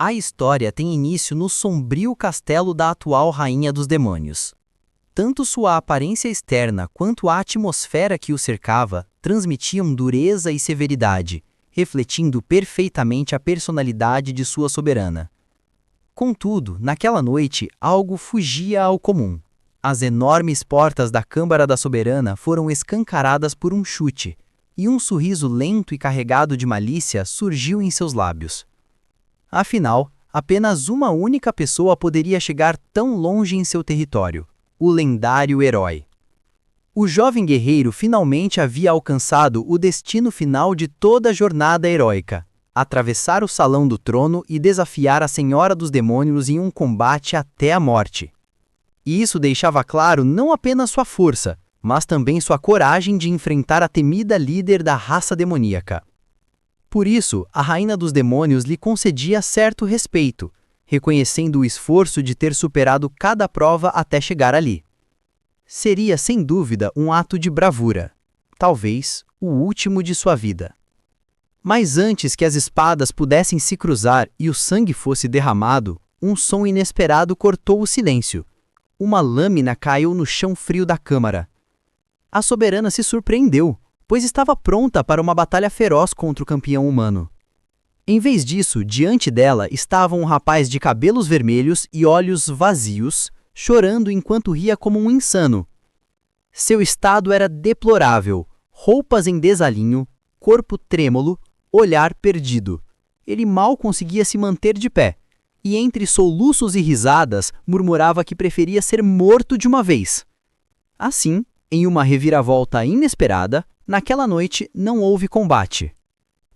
A história tem início no sombrio castelo da atual Rainha dos Demônios. Tanto sua aparência externa quanto a atmosfera que o cercava transmitiam dureza e severidade, refletindo perfeitamente a personalidade de sua soberana. Contudo, naquela noite, algo fugia ao comum. As enormes portas da Câmara da Soberana foram escancaradas por um chute, e um sorriso lento e carregado de malícia surgiu em seus lábios. Afinal, apenas uma única pessoa poderia chegar tão longe em seu território: o lendário herói. O jovem guerreiro finalmente havia alcançado o destino final de toda a jornada heróica: atravessar o salão do trono e desafiar a Senhora dos Demônios em um combate até a morte. E isso deixava claro não apenas sua força, mas também sua coragem de enfrentar a temida líder da raça demoníaca. Por isso, a Rainha dos Demônios lhe concedia certo respeito, reconhecendo o esforço de ter superado cada prova até chegar ali. Seria, sem dúvida, um ato de bravura, talvez o último de sua vida. Mas antes que as espadas pudessem se cruzar e o sangue fosse derramado, um som inesperado cortou o silêncio. Uma lâmina caiu no chão frio da câmara. A soberana se surpreendeu, pois estava pronta para uma batalha feroz contra o campeão humano. Em vez disso, diante dela estava um rapaz de cabelos vermelhos e olhos vazios, chorando enquanto ria como um insano. Seu estado era deplorável, roupas em desalinho, corpo trêmulo, olhar perdido. Ele mal conseguia se manter de pé, e entre soluços e risadas murmurava que preferia ser morto de uma vez. Assim, em uma reviravolta inesperada, naquela noite não houve combate.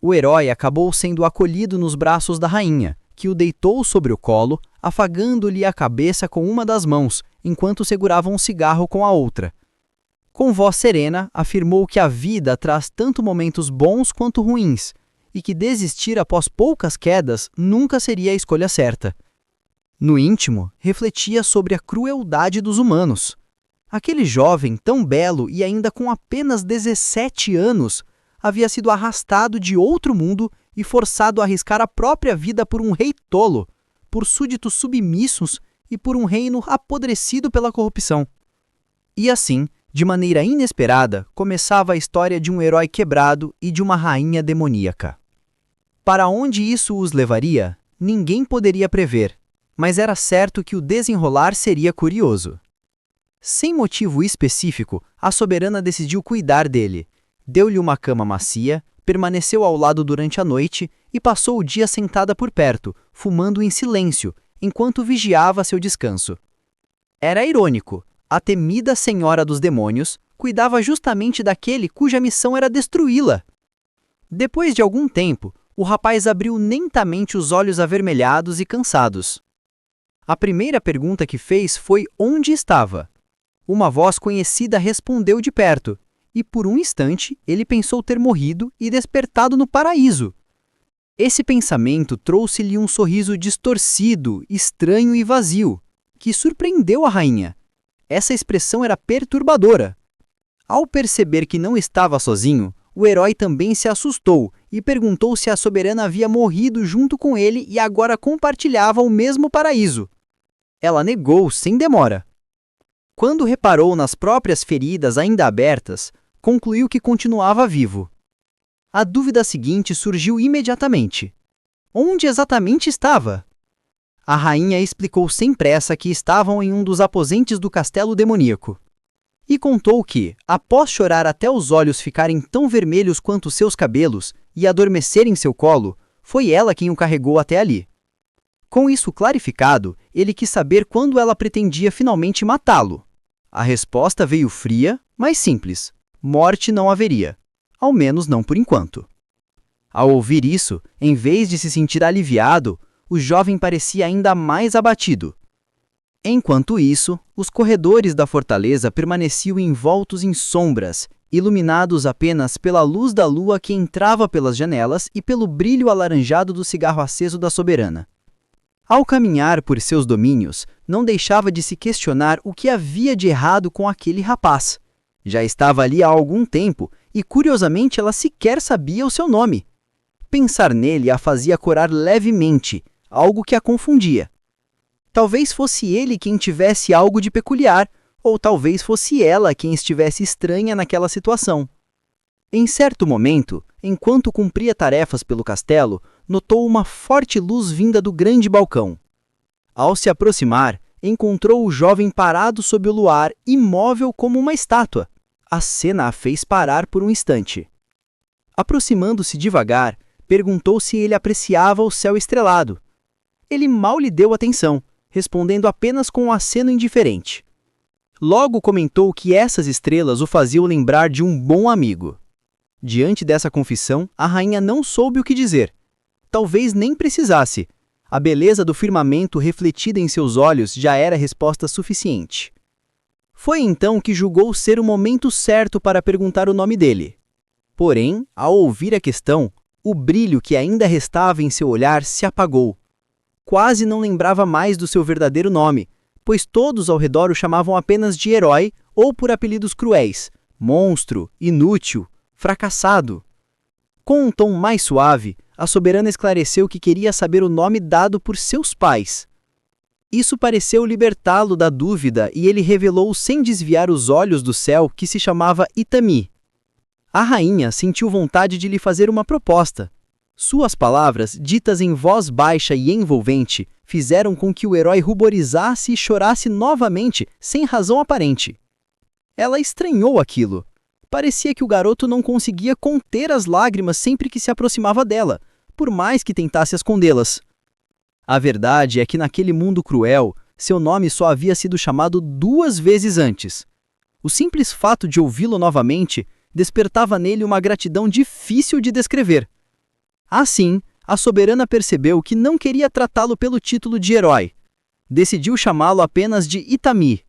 O herói acabou sendo acolhido nos braços da rainha, que o deitou sobre o colo, afagando-lhe a cabeça com uma das mãos, enquanto segurava um cigarro com a outra. Com voz serena, afirmou que a vida traz tanto momentos bons quanto ruins, e que desistir após poucas quedas nunca seria a escolha certa. No íntimo, refletia sobre a crueldade dos humanos. Aquele jovem tão belo e ainda com apenas 17 anos havia sido arrastado de outro mundo e forçado a arriscar a própria vida por um rei tolo, por súditos submissos e por um reino apodrecido pela corrupção. E assim, de maneira inesperada, começava a história de um herói quebrado e de uma rainha demoníaca. Para onde isso os levaria, ninguém poderia prever, mas era certo que o desenrolar seria curioso. Sem motivo específico, a soberana decidiu cuidar dele. Deu-lhe uma cama macia, permaneceu ao lado durante a noite e passou o dia sentada por perto, fumando em silêncio, enquanto vigiava seu descanso. Era irônico. A temida Senhora dos Demônios cuidava justamente daquele cuja missão era destruí-la. Depois de algum tempo, o rapaz abriu lentamente os olhos avermelhados e cansados. A primeira pergunta que fez foi onde estava. Uma voz conhecida respondeu de perto, e por um instante ele pensou ter morrido e despertado no paraíso. Esse pensamento trouxe-lhe um sorriso distorcido, estranho e vazio, que surpreendeu a rainha. Essa expressão era perturbadora. Ao perceber que não estava sozinho, o herói também se assustou e perguntou se a soberana havia morrido junto com ele e agora compartilhava o mesmo paraíso. Ela negou sem demora. Quando reparou nas próprias feridas ainda abertas, concluiu que continuava vivo. A dúvida seguinte surgiu imediatamente. Onde exatamente estava? A rainha explicou sem pressa que estavam em um dos aposentos do castelo demoníaco. E contou que, após chorar até os olhos ficarem tão vermelhos quanto seus cabelos e adormecer em seu colo, foi ela quem o carregou até ali. Com isso clarificado, ele quis saber quando ela pretendia finalmente matá-lo. A resposta veio fria, mas simples. Morte não haveria. Ao menos não por enquanto. Ao ouvir isso, em vez de se sentir aliviado, o jovem parecia ainda mais abatido. Enquanto isso, os corredores da fortaleza permaneciam envoltos em sombras, iluminados apenas pela luz da lua que entrava pelas janelas e pelo brilho alaranjado do cigarro aceso da soberana. Ao caminhar por seus domínios, não deixava de se questionar o que havia de errado com aquele rapaz. Já estava ali há algum tempo e, curiosamente, ela sequer sabia o seu nome. Pensar nele a fazia corar levemente, algo que a confundia. Talvez fosse ele quem tivesse algo de peculiar, ou talvez fosse ela quem estivesse estranha naquela situação. Em certo momento, enquanto cumpria tarefas pelo castelo, notou uma forte luz vinda do grande balcão. Ao se aproximar, encontrou o jovem parado sob o luar, imóvel como uma estátua. A cena a fez parar por um instante. Aproximando-se devagar, perguntou se ele apreciava o céu estrelado. Ele mal lhe deu atenção, respondendo apenas com um aceno indiferente. Logo comentou que essas estrelas o faziam lembrar de um bom amigo. Diante dessa confissão, a rainha não soube o que dizer. Talvez nem precisasse. A beleza do firmamento refletida em seus olhos já era resposta suficiente. Foi então que julgou ser o momento certo para perguntar o nome dele. Porém, ao ouvir a questão, o brilho que ainda restava em seu olhar se apagou. Quase não lembrava mais do seu verdadeiro nome, pois todos ao redor o chamavam apenas de herói ou por apelidos cruéis, monstro, inútil, fracassado. Com um tom mais suave, a soberana esclareceu que queria saber o nome dado por seus pais. Isso pareceu libertá-lo da dúvida e ele revelou sem desviar os olhos do céu que se chamava Itami. A rainha sentiu vontade de lhe fazer uma proposta. Suas palavras, ditas em voz baixa e envolvente, fizeram com que o herói ruborizasse e chorasse novamente, sem razão aparente. Ela estranhou aquilo. Parecia que o garoto não conseguia conter as lágrimas sempre que se aproximava dela, por mais que tentasse escondê-las. A verdade é que naquele mundo cruel, seu nome só havia sido chamado 2 vezes antes. O simples fato de ouvi-lo novamente despertava nele uma gratidão difícil de descrever. Assim, a soberana percebeu que não queria tratá-lo pelo título de herói. Decidiu chamá-lo apenas de Itami.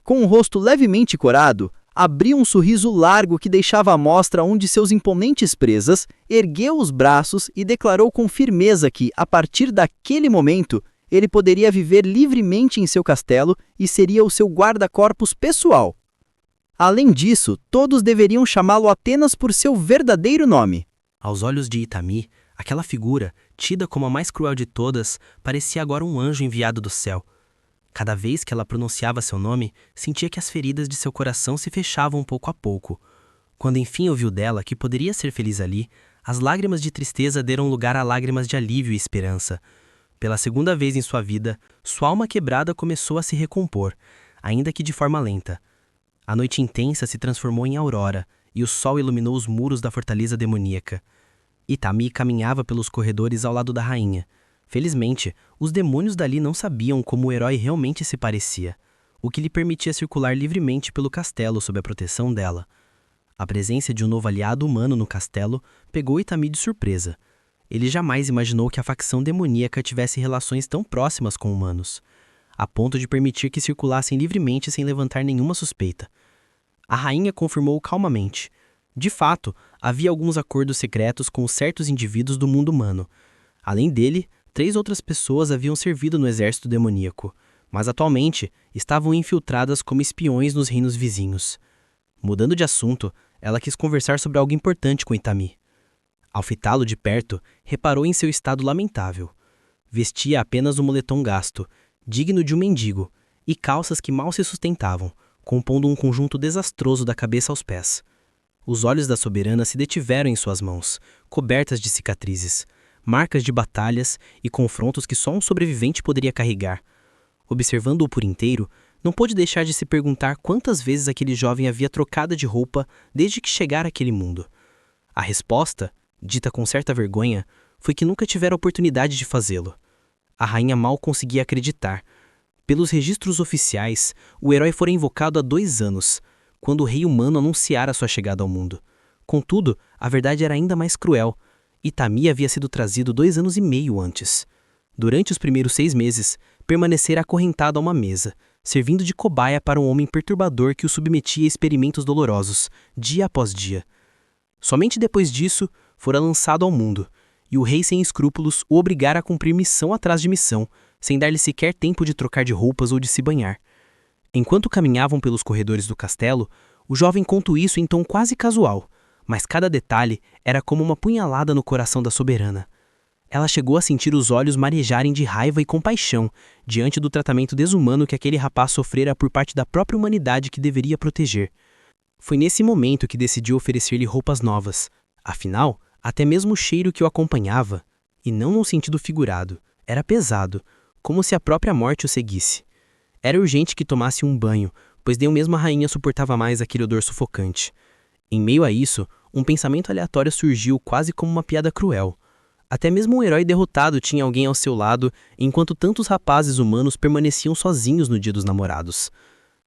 Com o rosto levemente corado, abriu um sorriso largo que deixava à mostra um de seus imponentes presas, ergueu os braços e declarou com firmeza que, a partir daquele momento, ele poderia viver livremente em seu castelo e seria o seu guarda-corpos pessoal. Além disso, todos deveriam chamá-lo apenas por seu verdadeiro nome. Aos olhos de Itami, aquela figura, tida como a mais cruel de todas, parecia agora um anjo enviado do céu. Cada vez que ela pronunciava seu nome, sentia que as feridas de seu coração se fechavam pouco a pouco. Quando enfim ouviu dela que poderia ser feliz ali, as lágrimas de tristeza deram lugar a lágrimas de alívio e esperança. Pela segunda vez em sua vida, sua alma quebrada começou a se recompor, ainda que de forma lenta. A noite intensa se transformou em aurora, e o sol iluminou os muros da fortaleza demoníaca. Itami caminhava pelos corredores ao lado da rainha. Felizmente, os demônios dali não sabiam como o herói realmente se parecia, o que lhe permitia circular livremente pelo castelo sob a proteção dela. A presença de um novo aliado humano no castelo pegou Itami de surpresa. Ele jamais imaginou que a facção demoníaca tivesse relações tão próximas com humanos, a ponto de permitir que circulassem livremente sem levantar nenhuma suspeita. A rainha confirmou calmamente. De fato, havia alguns acordos secretos com certos indivíduos do mundo humano. Além dele, 3 outras pessoas haviam servido no exército demoníaco, mas atualmente estavam infiltradas como espiões nos reinos vizinhos. Mudando de assunto, ela quis conversar sobre algo importante com Itami. Ao fitá-lo de perto, reparou em seu estado lamentável. Vestia apenas um moletom gasto, digno de um mendigo, e calças que mal se sustentavam, compondo um conjunto desastroso da cabeça aos pés. Os olhos da soberana se detiveram em suas mãos, cobertas de cicatrizes, marcas de batalhas e confrontos que só um sobrevivente poderia carregar. Observando-o por inteiro, não pôde deixar de se perguntar quantas vezes aquele jovem havia trocado de roupa desde que chegara àquele mundo. A resposta, dita com certa vergonha, foi que nunca tivera oportunidade de fazê-lo. A rainha mal conseguia acreditar. Pelos registros oficiais, o herói fora invocado há 2 anos, quando o rei humano anunciara sua chegada ao mundo. Contudo, a verdade era ainda mais cruel. Itami havia sido trazido 2 anos e meio antes. Durante os primeiros 6 meses, permanecera acorrentado a uma mesa, servindo de cobaia para um homem perturbador que o submetia a experimentos dolorosos, dia após dia. Somente depois disso, fora lançado ao mundo, e o rei sem escrúpulos o obrigara a cumprir missão atrás de missão, sem dar-lhe sequer tempo de trocar de roupas ou de se banhar. Enquanto caminhavam pelos corredores do castelo, o jovem contou isso em tom quase casual, mas cada detalhe era como uma punhalada no coração da soberana. Ela chegou a sentir os olhos marejarem de raiva e compaixão diante do tratamento desumano que aquele rapaz sofrera por parte da própria humanidade que deveria proteger. Foi nesse momento que decidiu oferecer-lhe roupas novas. Afinal, até mesmo o cheiro que o acompanhava, e não num sentido figurado, era pesado, como se a própria morte o seguisse. Era urgente que tomasse um banho, pois nem mesmo a rainha suportava mais aquele odor sufocante. Em meio a isso, um pensamento aleatório surgiu quase como uma piada cruel. Até mesmo um herói derrotado tinha alguém ao seu lado, enquanto tantos rapazes humanos permaneciam sozinhos no dia dos namorados.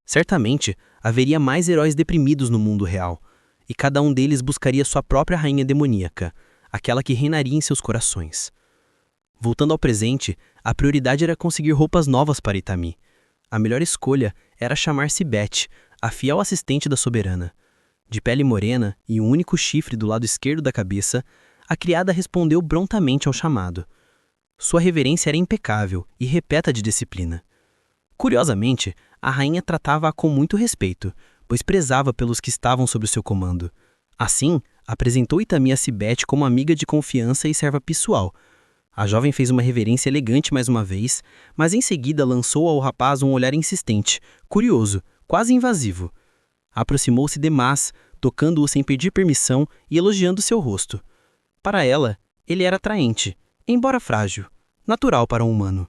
Certamente, haveria mais heróis deprimidos no mundo real, e cada um deles buscaria sua própria rainha demoníaca, aquela que reinaria em seus corações. Voltando ao presente, a prioridade era conseguir roupas novas para Itami. A melhor escolha era chamar-se Beth, a fiel assistente da soberana. De pele morena e um único chifre do lado esquerdo da cabeça, a criada respondeu prontamente ao chamado. Sua reverência era impecável e repleta de disciplina. Curiosamente, a rainha tratava-a com muito respeito, pois prezava pelos que estavam sob o seu comando. Assim, apresentou Itami a Sibete como amiga de confiança e serva pessoal. A jovem fez uma reverência elegante mais uma vez, mas em seguida lançou ao rapaz um olhar insistente, curioso, quase invasivo. Aproximou-se demais, tocando-o sem pedir permissão e elogiando seu rosto. Para ela, ele era atraente, embora frágil, natural para um humano.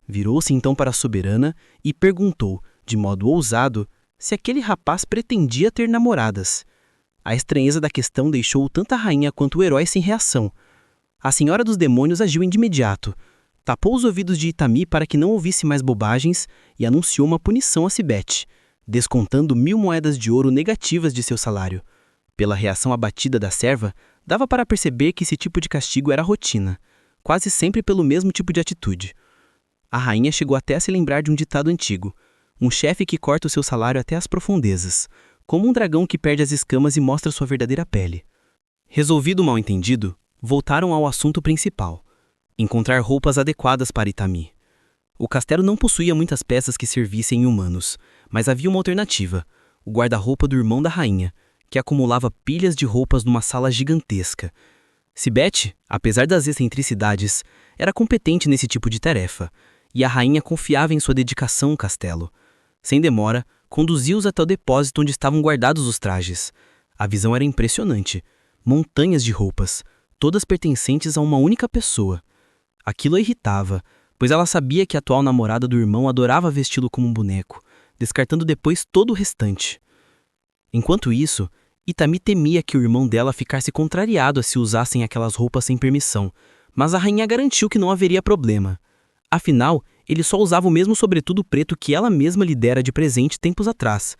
Virou-se então para a soberana e perguntou, de modo ousado, se aquele rapaz pretendia ter namoradas. A estranheza da questão deixou tanto a rainha quanto o herói sem reação. A senhora dos demônios agiu de imediato. Tapou os ouvidos de Itami para que não ouvisse mais bobagens e anunciou uma punição a Sibete, descontando 1000 moedas de ouro negativas de seu salário. Pela reação abatida da serva, dava para perceber que esse tipo de castigo era rotina, quase sempre pelo mesmo tipo de atitude. A rainha chegou até a se lembrar de um ditado antigo: um chefe que corta o seu salário até as profundezas, como um dragão que perde as escamas e mostra sua verdadeira pele. Resolvido o mal-entendido, voltaram ao assunto principal: encontrar roupas adequadas para Itami. O castelo não possuía muitas peças que servissem humanos, mas havia uma alternativa: o guarda-roupa do irmão da rainha, que acumulava pilhas de roupas numa sala gigantesca. Sibete, apesar das excentricidades, era competente nesse tipo de tarefa, e a rainha confiava em sua dedicação ao castelo. Sem demora, conduziu-os até o depósito onde estavam guardados os trajes. A visão era impressionante: montanhas de roupas, todas pertencentes a uma única pessoa. Aquilo a irritava, pois ela sabia que a atual namorada do irmão adorava vesti-lo como um boneco, descartando depois todo o restante. Enquanto isso, Itami temia que o irmão dela ficasse contrariado a se usassem aquelas roupas sem permissão, mas a rainha garantiu que não haveria problema. Afinal, ele só usava o mesmo sobretudo preto que ela mesma lhe dera de presente tempos atrás.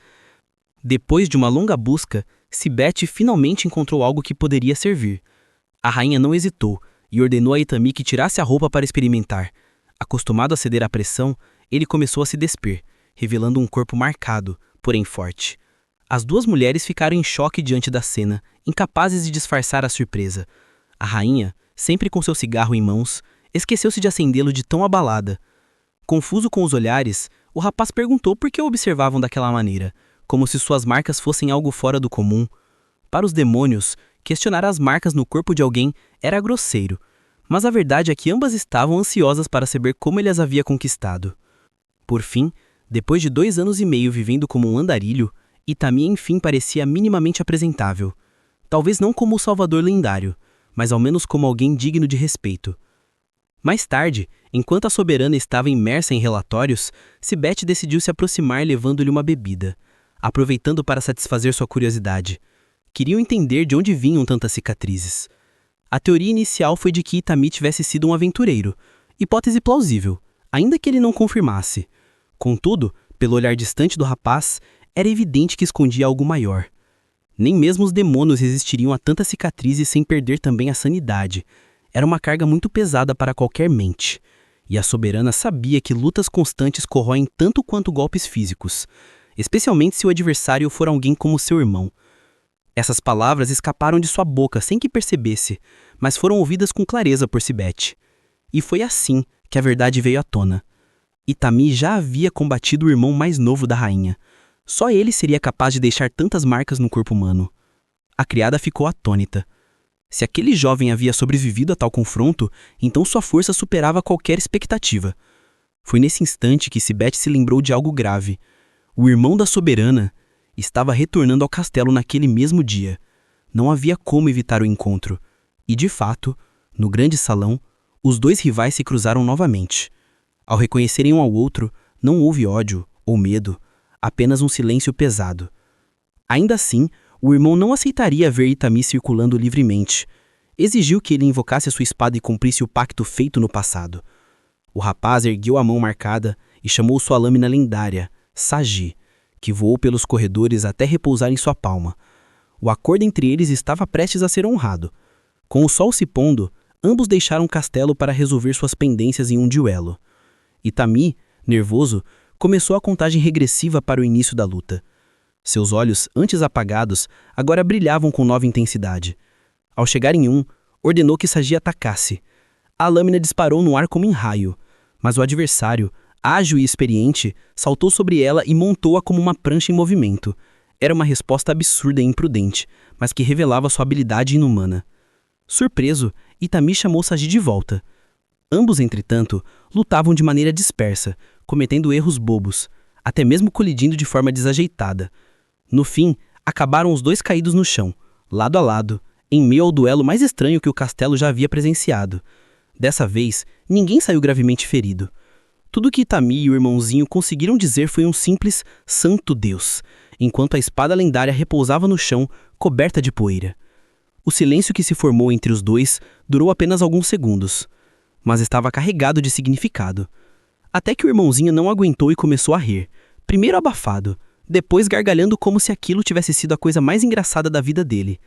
Depois de uma longa busca, Sibete finalmente encontrou algo que poderia servir. A rainha não hesitou e ordenou a Itami que tirasse a roupa para experimentar. Acostumado a ceder à pressão, ele começou a se despir, revelando um corpo marcado, porém forte. As duas mulheres ficaram em choque diante da cena, incapazes de disfarçar a surpresa. A rainha, sempre com seu cigarro em mãos, esqueceu-se de acendê-lo de tão abalada. Confuso com os olhares, o rapaz perguntou por que o observavam daquela maneira, como se suas marcas fossem algo fora do comum. Para os demônios, questionar as marcas no corpo de alguém era grosseiro, mas a verdade é que ambas estavam ansiosas para saber como ele as havia conquistado. Por fim, depois de 2 anos e meio vivendo como um andarilho, Itami enfim parecia minimamente apresentável. Talvez não como o salvador lendário, mas ao menos como alguém digno de respeito. Mais tarde, enquanto a soberana estava imersa em relatórios, Sibete decidiu se aproximar levando-lhe uma bebida, aproveitando para satisfazer sua curiosidade. Queriam entender de onde vinham tantas cicatrizes. A teoria inicial foi de que Itami tivesse sido um aventureiro, hipótese plausível, ainda que ele não confirmasse. Contudo, pelo olhar distante do rapaz, era evidente que escondia algo maior. Nem mesmo os demônios resistiriam a tantas cicatrizes sem perder também a sanidade. Era uma carga muito pesada para qualquer mente. E a soberana sabia que lutas constantes corroem tanto quanto golpes físicos, especialmente se o adversário for alguém como seu irmão. Essas palavras escaparam de sua boca sem que percebesse, mas foram ouvidas com clareza por Sibete. E foi assim que a verdade veio à tona. Itami já havia combatido o irmão mais novo da rainha. Só ele seria capaz de deixar tantas marcas no corpo humano. A criada ficou atônita. Se aquele jovem havia sobrevivido a tal confronto, então sua força superava qualquer expectativa. Foi nesse instante que Sibete se lembrou de algo grave. O irmão da soberana estava retornando ao castelo naquele mesmo dia. Não havia como evitar o encontro. E, de fato, no grande salão, os dois rivais se cruzaram novamente. Ao reconhecerem um ao outro, não houve ódio ou medo, apenas um silêncio pesado. Ainda assim, o irmão não aceitaria ver Itami circulando livremente. Exigiu que ele invocasse a sua espada e cumprisse o pacto feito no passado. O rapaz ergueu a mão marcada e chamou sua lâmina lendária, Sagi, que voou pelos corredores até repousar em sua palma. O acordo entre eles estava prestes a ser honrado. Com o sol se pondo, ambos deixaram o castelo para resolver suas pendências em um duelo. Itami, nervoso, começou a contagem regressiva para o início da luta. Seus olhos, antes apagados, agora brilhavam com nova intensidade. Ao chegar em um, ordenou que Sagi atacasse. A lâmina disparou no ar como em raio, mas o adversário, ágil e experiente, saltou sobre ela e montou-a como uma prancha em movimento. Era uma resposta absurda e imprudente, mas que revelava sua habilidade inumana. Surpreso, Itami chamou Sagi de volta. Ambos, entretanto, lutavam de maneira dispersa, cometendo erros bobos, até mesmo colidindo de forma desajeitada. No fim, acabaram os dois caídos no chão, lado a lado, em meio ao duelo mais estranho que o castelo já havia presenciado. Dessa vez, ninguém saiu gravemente ferido. Tudo que Itami e o irmãozinho conseguiram dizer foi um simples "Santo Deus", enquanto a espada lendária repousava no chão, coberta de poeira. O silêncio que se formou entre os dois durou apenas alguns segundos, mas estava carregado de significado. Até que o irmãozinho não aguentou e começou a rir, primeiro abafado, depois gargalhando como se aquilo tivesse sido a coisa mais engraçada da vida dele.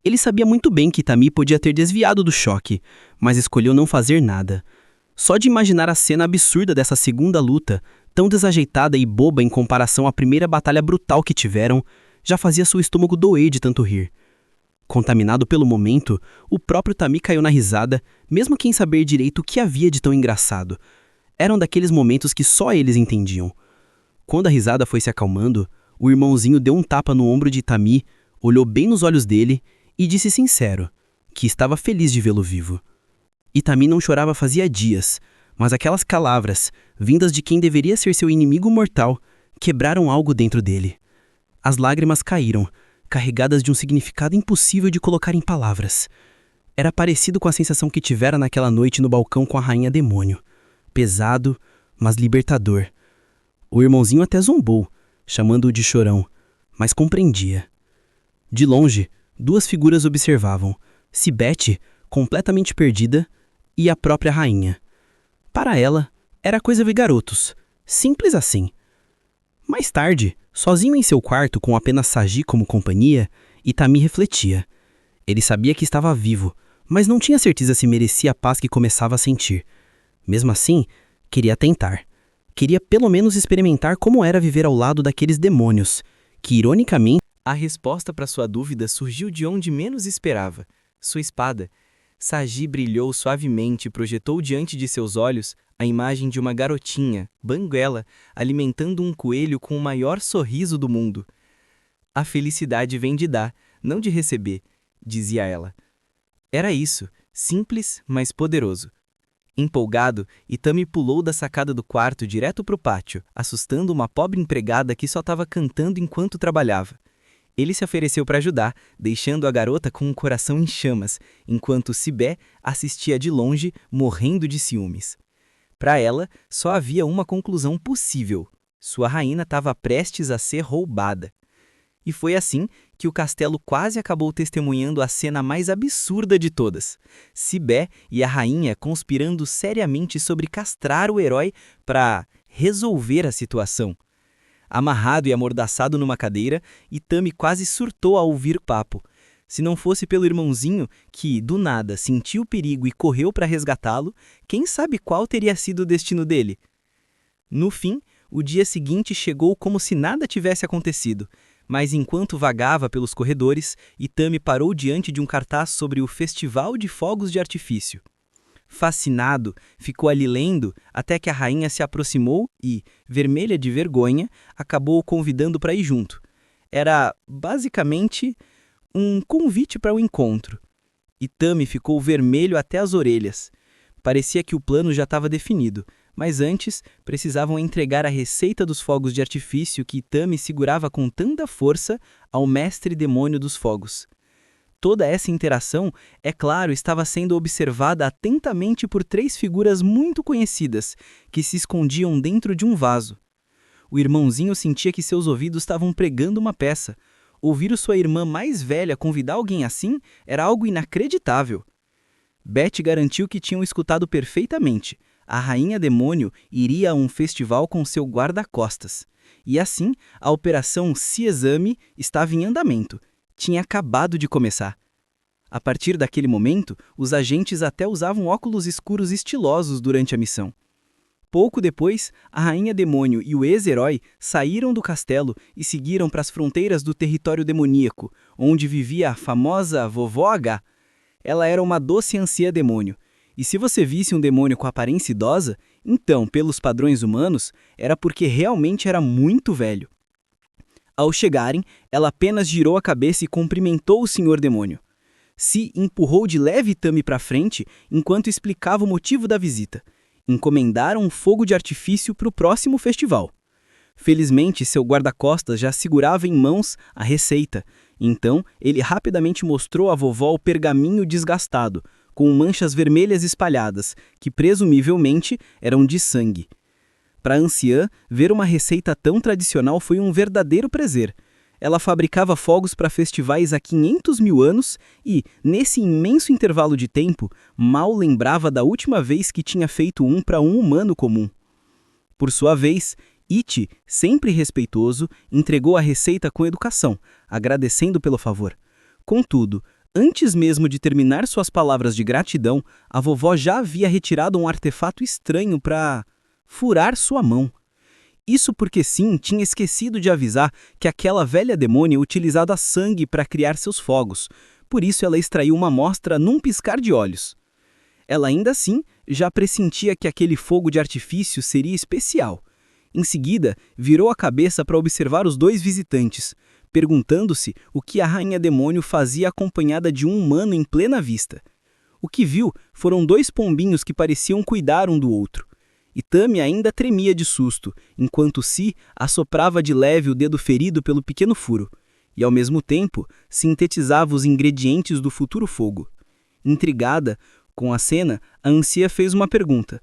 Ele sabia muito bem que Itami podia ter desviado do choque, mas escolheu não fazer nada. Só de imaginar a cena absurda dessa segunda luta, tão desajeitada e boba em comparação à primeira batalha brutal que tiveram, já fazia seu estômago doer de tanto rir. Contaminado pelo momento, o próprio Itami caiu na risada, mesmo sem saber direito o que havia de tão engraçado. Eram daqueles momentos que só eles entendiam. Quando a risada foi se acalmando, o irmãozinho deu um tapa no ombro de Itami, olhou bem nos olhos dele e disse sincero, que estava feliz de vê-lo vivo. Itami não chorava fazia dias, mas aquelas palavras, vindas de quem deveria ser seu inimigo mortal, quebraram algo dentro dele. As lágrimas caíram, carregadas de um significado impossível de colocar em palavras. Era parecido com a sensação que tivera naquela noite no balcão com a rainha demônio. Pesado, mas libertador. O irmãozinho até zombou, chamando-o de chorão, mas compreendia. De longe, duas figuras observavam, Sibete, completamente perdida, e a própria rainha. Para ela, era coisa de garotos, simples assim. Mais tarde, sozinho em seu quarto com apenas Sagi como companhia, Itami refletia. Ele sabia que estava vivo, mas não tinha certeza se merecia a paz que começava a sentir. Mesmo assim, queria tentar. Queria pelo menos experimentar como era viver ao lado daqueles demônios, que ironicamente... A resposta para sua dúvida surgiu de onde menos esperava, sua espada. Sagi brilhou suavemente e projetou diante de seus olhos a imagem de uma garotinha, banguela, alimentando um coelho com o maior sorriso do mundo. A felicidade vem de dar, não de receber, dizia ela. Era isso, simples, mas poderoso. Empolgado, Itami pulou da sacada do quarto direto para o pátio, assustando uma pobre empregada que só estava cantando enquanto trabalhava. Ele se ofereceu para ajudar, deixando a garota com o coração em chamas, enquanto Sibé assistia de longe, morrendo de ciúmes. Para ela, só havia uma conclusão possível. Sua rainha estava prestes a ser roubada. E foi assim que o castelo quase acabou testemunhando a cena mais absurda de todas. Sibé e a rainha conspirando seriamente sobre castrar o herói para resolver a situação. Amarrado e amordaçado numa cadeira, Itami quase surtou ao ouvir o papo. Se não fosse pelo irmãozinho, que, do nada, sentiu o perigo e correu para resgatá-lo, quem sabe qual teria sido o destino dele? No fim, o dia seguinte chegou como se nada tivesse acontecido, mas enquanto vagava pelos corredores, Itami parou diante de um cartaz sobre o Festival de Fogos de Artifício. Fascinado, ficou ali lendo até que a rainha se aproximou e, vermelha de vergonha, acabou o convidando para ir junto. Era, basicamente, um convite para o encontro. e Tami ficou vermelho até as orelhas. Parecia que o plano já estava definido, mas antes precisavam entregar a receita dos fogos de artifício que Tami segurava com tanta força ao mestre demônio dos fogos. Toda essa interação, é claro, estava sendo observada atentamente por 3 figuras muito conhecidas, que se escondiam dentro de um vaso. O irmãozinho sentia que seus ouvidos estavam pregando uma peça. Ouvir sua irmã mais velha convidar alguém assim era algo inacreditável. Beth garantiu que tinham escutado perfeitamente. A rainha demônio iria a um festival com seu guarda-costas. E assim, a operação Se Exame estava em andamento. Tinha acabado de começar. A partir daquele momento, os agentes até usavam óculos escuros estilosos durante a missão. Pouco depois, a rainha demônio e o ex-herói saíram do castelo e seguiram para as fronteiras do território demoníaco, onde vivia a famosa Vovó H. Ela era uma doce anciã demônio. E se você visse um demônio com aparência idosa, então, pelos padrões humanos, era porque realmente era muito velho. Ao chegarem, ela apenas girou a cabeça e cumprimentou o senhor demônio. Si empurrou de leve Tami para frente enquanto explicava o motivo da visita. Encomendaram um fogo de artifício para o próximo festival. Felizmente, seu guarda-costas já segurava em mãos a receita. Então, ele rapidamente mostrou à vovó o pergaminho desgastado, com manchas vermelhas espalhadas, que presumivelmente eram de sangue. Para a anciã, ver uma receita tão tradicional foi um verdadeiro prazer. Ela fabricava fogos para festivais há 500 mil anos e, nesse imenso intervalo de tempo, mal lembrava da última vez que tinha feito um para um humano comum. Por sua vez, Iti, sempre respeitoso, entregou a receita com educação, agradecendo pelo favor. Contudo, antes mesmo de terminar suas palavras de gratidão, a vovó já havia retirado um artefato estranho para furar sua mão. Isso porque Sim tinha esquecido de avisar que aquela velha demônia utilizava sangue para criar seus fogos, por isso ela extraiu uma amostra num piscar de olhos. Ela ainda assim já pressentia que aquele fogo de artifício seria especial. Em seguida, virou a cabeça para observar os 2 visitantes, perguntando-se o que a rainha demônio fazia acompanhada de um humano em plena vista. O que viu foram 2 pombinhos que pareciam cuidar um do outro. E Tami ainda tremia de susto, enquanto Si assoprava de leve o dedo ferido pelo pequeno furo, e ao mesmo tempo sintetizava os ingredientes do futuro fogo. Intrigada com a cena, a anciã fez uma pergunta.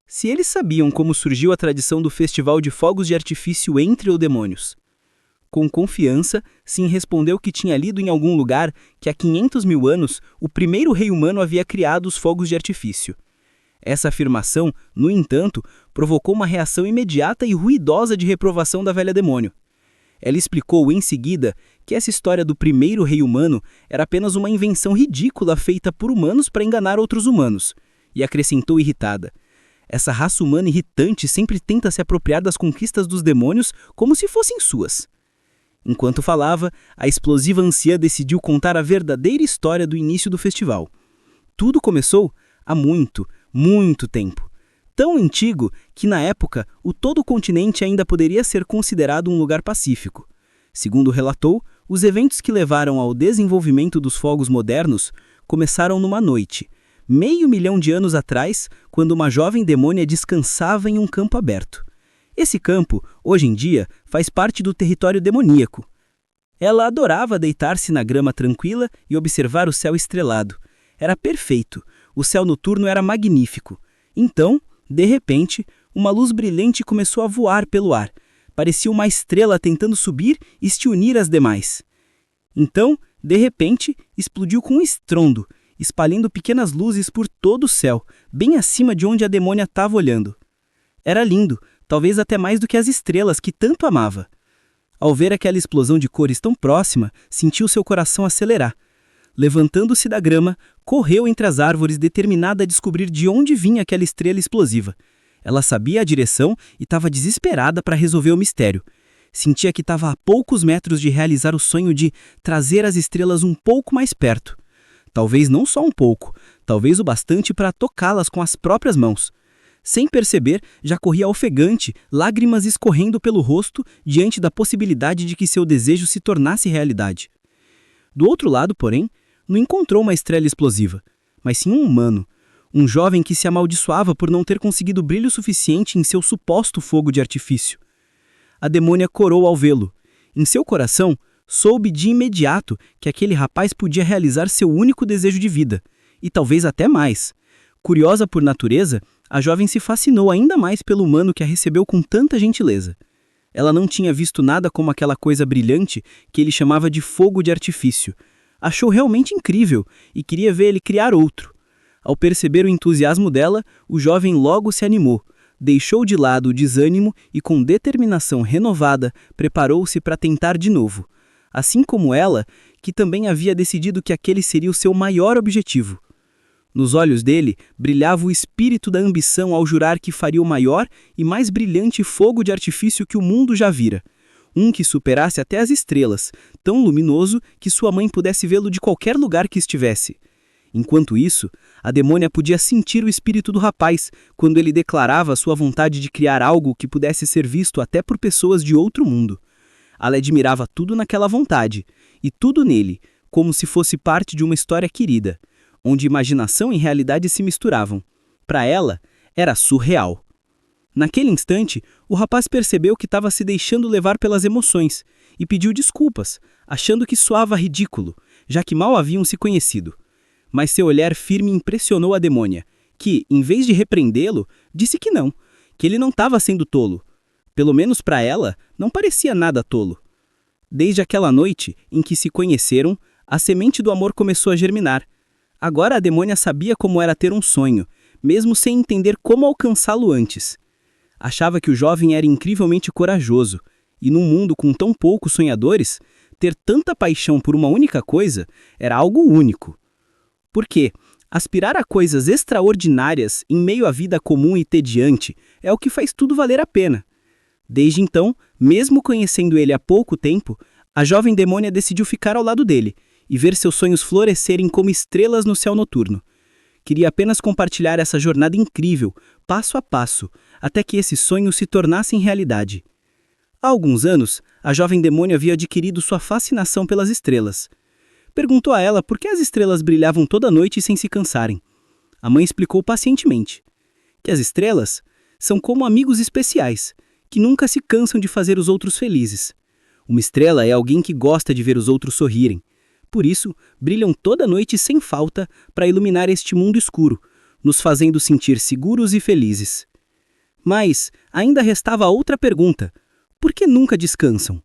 Se eles sabiam como surgiu a tradição do festival de fogos de artifício entre os demônios. Com confiança, Sim respondeu que tinha lido em algum lugar que há 500 mil anos o primeiro rei humano havia criado os fogos de artifício. Essa afirmação, no entanto, provocou uma reação imediata e ruidosa de reprovação da velha demônio. Ela explicou em seguida que essa história do primeiro rei humano era apenas uma invenção ridícula feita por humanos para enganar outros humanos, e acrescentou irritada. Essa raça humana irritante sempre tenta se apropriar das conquistas dos demônios como se fossem suas. Enquanto falava, a explosiva anciã decidiu contar a verdadeira história do início do festival. Tudo começou há muito tempo. Tão antigo que, na época, todo o continente ainda poderia ser considerado um lugar pacífico. Segundo relatou, os eventos que levaram ao desenvolvimento dos fogos modernos começaram numa noite, 500 mil de anos atrás, quando uma jovem demônia descansava em um campo aberto. Esse campo, hoje em dia, faz parte do território demoníaco. Ela adorava deitar-se na grama tranquila e observar o céu estrelado. Era perfeito. O céu noturno era magnífico. Então, de repente, uma luz brilhante começou a voar pelo ar. Parecia uma estrela tentando subir e se unir às demais. Então, de repente, explodiu com um estrondo, espalhando pequenas luzes por todo o céu, bem acima de onde a demônia estava olhando. Era lindo, talvez até mais do que as estrelas que tanto amava. Ao ver aquela explosão de cores tão próxima, sentiu seu coração acelerar. Levantando-se da grama, correu entre as árvores determinada a descobrir de onde vinha aquela estrela explosiva. Ela sabia a direção e estava desesperada para resolver o mistério. Sentia que estava a poucos metros de realizar o sonho de trazer as estrelas um pouco mais perto. Talvez não só um pouco, talvez o bastante para tocá-las com as próprias mãos. Sem perceber, já corria ofegante, lágrimas escorrendo pelo rosto diante da possibilidade de que seu desejo se tornasse realidade. Do outro lado, porém, não encontrou uma estrela explosiva, mas sim um humano, um jovem que se amaldiçoava por não ter conseguido brilho suficiente em seu suposto fogo de artifício. A demônia corou ao vê-lo. Em seu coração, soube de imediato que aquele rapaz podia realizar seu único desejo de vida, e talvez até mais. Curiosa por natureza, a jovem se fascinou ainda mais pelo humano que a recebeu com tanta gentileza. Ela não tinha visto nada como aquela coisa brilhante que ele chamava de fogo de artifício. Achou realmente incrível e queria ver ele criar outro. Ao perceber o entusiasmo dela, o jovem logo se animou, deixou de lado o desânimo e, com determinação renovada, preparou-se para tentar de novo. Assim como ela, que também havia decidido que aquele seria o seu maior objetivo. Nos olhos dele brilhava o espírito da ambição ao jurar que faria o maior e mais brilhante fogo de artifício que o mundo já vira. Um que superasse até as estrelas, tão luminoso que sua mãe pudesse vê-lo de qualquer lugar que estivesse. Enquanto isso, a demônia podia sentir o espírito do rapaz quando ele declarava sua vontade de criar algo que pudesse ser visto até por pessoas de outro mundo. Ela admirava tudo naquela vontade, e tudo nele, como se fosse parte de uma história querida, onde imaginação e realidade se misturavam. Para ela, era surreal. Naquele instante, o rapaz percebeu que estava se deixando levar pelas emoções e pediu desculpas, achando que soava ridículo, já que mal haviam se conhecido. Mas seu olhar firme impressionou a demônia, que, em vez de repreendê-lo, disse que ele não estava sendo tolo. Pelo menos para ela, não parecia nada tolo. Desde aquela noite em que se conheceram, a semente do amor começou a germinar. Agora a demônia sabia como era ter um sonho, mesmo sem entender como alcançá-lo antes. Achava que o jovem era incrivelmente corajoso, e num mundo com tão poucos sonhadores, ter tanta paixão por uma única coisa era algo único. Porque aspirar a coisas extraordinárias em meio à vida comum e tediante é o que faz tudo valer a pena. Desde então, mesmo conhecendo ele há pouco tempo, a jovem demônia decidiu ficar ao lado dele e ver seus sonhos florescerem como estrelas no céu noturno. Queria apenas compartilhar essa jornada incrível, passo a passo, até que esses sonhos se tornassem realidade. Há alguns anos, a jovem demônia havia adquirido sua fascinação pelas estrelas. Perguntou a ela por que as estrelas brilhavam toda noite sem se cansarem. A mãe explicou pacientemente que as estrelas são como amigos especiais, que nunca se cansam de fazer os outros felizes. Uma estrela é alguém que gosta de ver os outros sorrirem. Por isso, brilham toda noite sem falta para iluminar este mundo escuro, nos fazendo sentir seguros e felizes. Mas ainda restava outra pergunta: por que nunca descansam?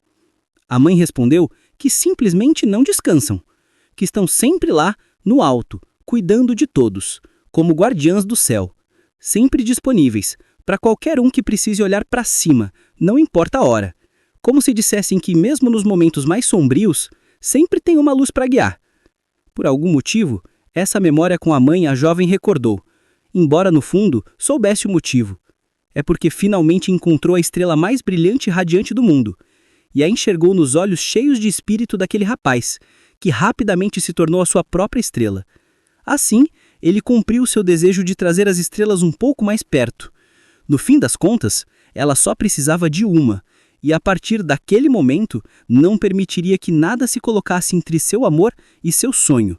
A mãe respondeu que simplesmente não descansam, que estão sempre lá, no alto, cuidando de todos, como guardiãs do céu, sempre disponíveis para qualquer um que precise olhar para cima, não importa a hora. Como se dissessem que mesmo nos momentos mais sombrios, sempre tem uma luz para guiar. Por algum motivo, essa memória com a mãe a jovem recordou, embora no fundo soubesse o motivo. É porque finalmente encontrou a estrela mais brilhante e radiante do mundo, e a enxergou nos olhos cheios de espírito daquele rapaz, que rapidamente se tornou a sua própria estrela. Assim, ele cumpriu seu desejo de trazer as estrelas um pouco mais perto. No fim das contas, ela só precisava de uma, e a partir daquele momento não permitiria que nada se colocasse entre seu amor e seu sonho.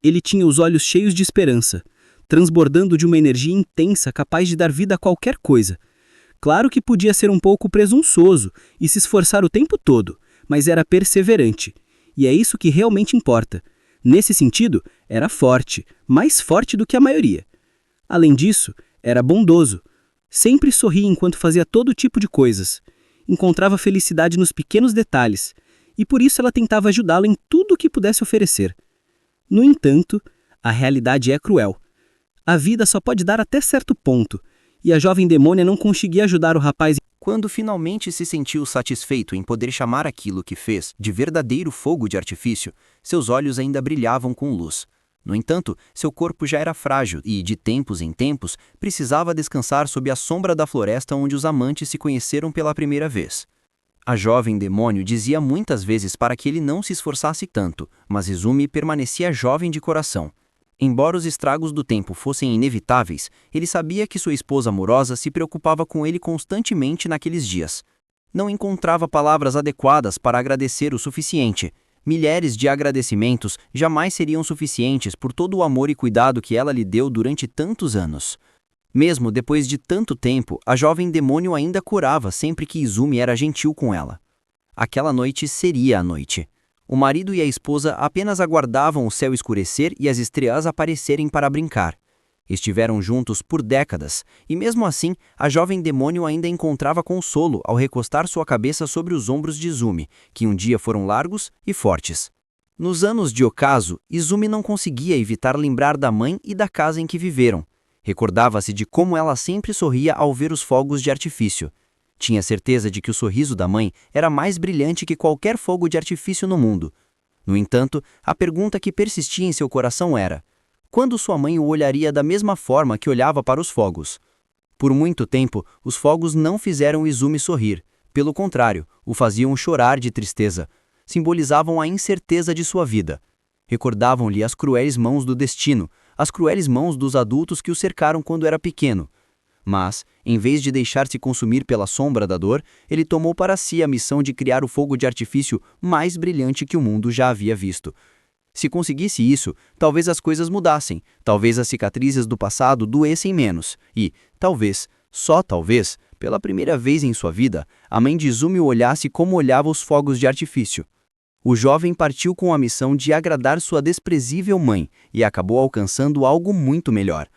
Ele tinha os olhos cheios de esperança, transbordando de uma energia intensa capaz de dar vida a qualquer coisa. Claro que podia ser um pouco presunçoso e se esforçar o tempo todo, mas era perseverante. E é isso que realmente importa. Nesse sentido, era forte, mais forte do que a maioria. Além disso, era bondoso. Sempre sorria enquanto fazia todo tipo de coisas. Encontrava felicidade nos pequenos detalhes, e por isso ela tentava ajudá-lo em tudo o que pudesse oferecer. No entanto, a realidade é cruel. A vida só pode dar até certo ponto, e a jovem demônia não conseguia ajudar o rapaz. Quando finalmente se sentiu satisfeito em poder chamar aquilo que fez de verdadeiro fogo de artifício, seus olhos ainda brilhavam com luz. No entanto, seu corpo já era frágil e, de tempos em tempos, precisava descansar sob a sombra da floresta onde os amantes se conheceram pela primeira vez. A jovem demônio dizia muitas vezes para que ele não se esforçasse tanto, mas Izumi permanecia jovem de coração. Embora os estragos do tempo fossem inevitáveis, ele sabia que sua esposa amorosa se preocupava com ele constantemente naqueles dias. Não encontrava palavras adequadas para agradecer o suficiente, Milhares de agradecimentos jamais seriam suficientes por todo o amor e cuidado que ela lhe deu durante tantos anos. Mesmo depois de tanto tempo, a jovem demônio ainda curava sempre que Izumi era gentil com ela. Aquela noite seria a noite. O marido e a esposa apenas aguardavam o céu escurecer e as estrelas aparecerem para brincar. Estiveram juntos por décadas, e mesmo assim, a jovem demônio ainda encontrava consolo ao recostar sua cabeça sobre os ombros de Izumi, que um dia foram largos e fortes. Nos anos de ocaso, Izumi não conseguia evitar lembrar da mãe e da casa em que viveram. Recordava-se de como ela sempre sorria ao ver os fogos de artifício. Tinha certeza de que o sorriso da mãe era mais brilhante que qualquer fogo de artifício no mundo. No entanto, a pergunta que persistia em seu coração era: quando sua mãe o olharia da mesma forma que olhava para os fogos? Por muito tempo, os fogos não fizeram Izumi sorrir. Pelo contrário, o faziam chorar de tristeza. Simbolizavam a incerteza de sua vida. Recordavam-lhe as cruéis mãos do destino, as cruéis mãos dos adultos que o cercaram quando era pequeno. Mas, em vez de deixar-se consumir pela sombra da dor, ele tomou para si a missão de criar o fogo de artifício mais brilhante que o mundo já havia visto. Se conseguisse isso, talvez as coisas mudassem, talvez as cicatrizes do passado doessem menos, e, talvez, só talvez, pela primeira vez em sua vida, a mãe de Izumi o olhasse como olhava os fogos de artifício. O jovem partiu com a missão de agradar sua desprezível mãe e acabou alcançando algo muito melhor.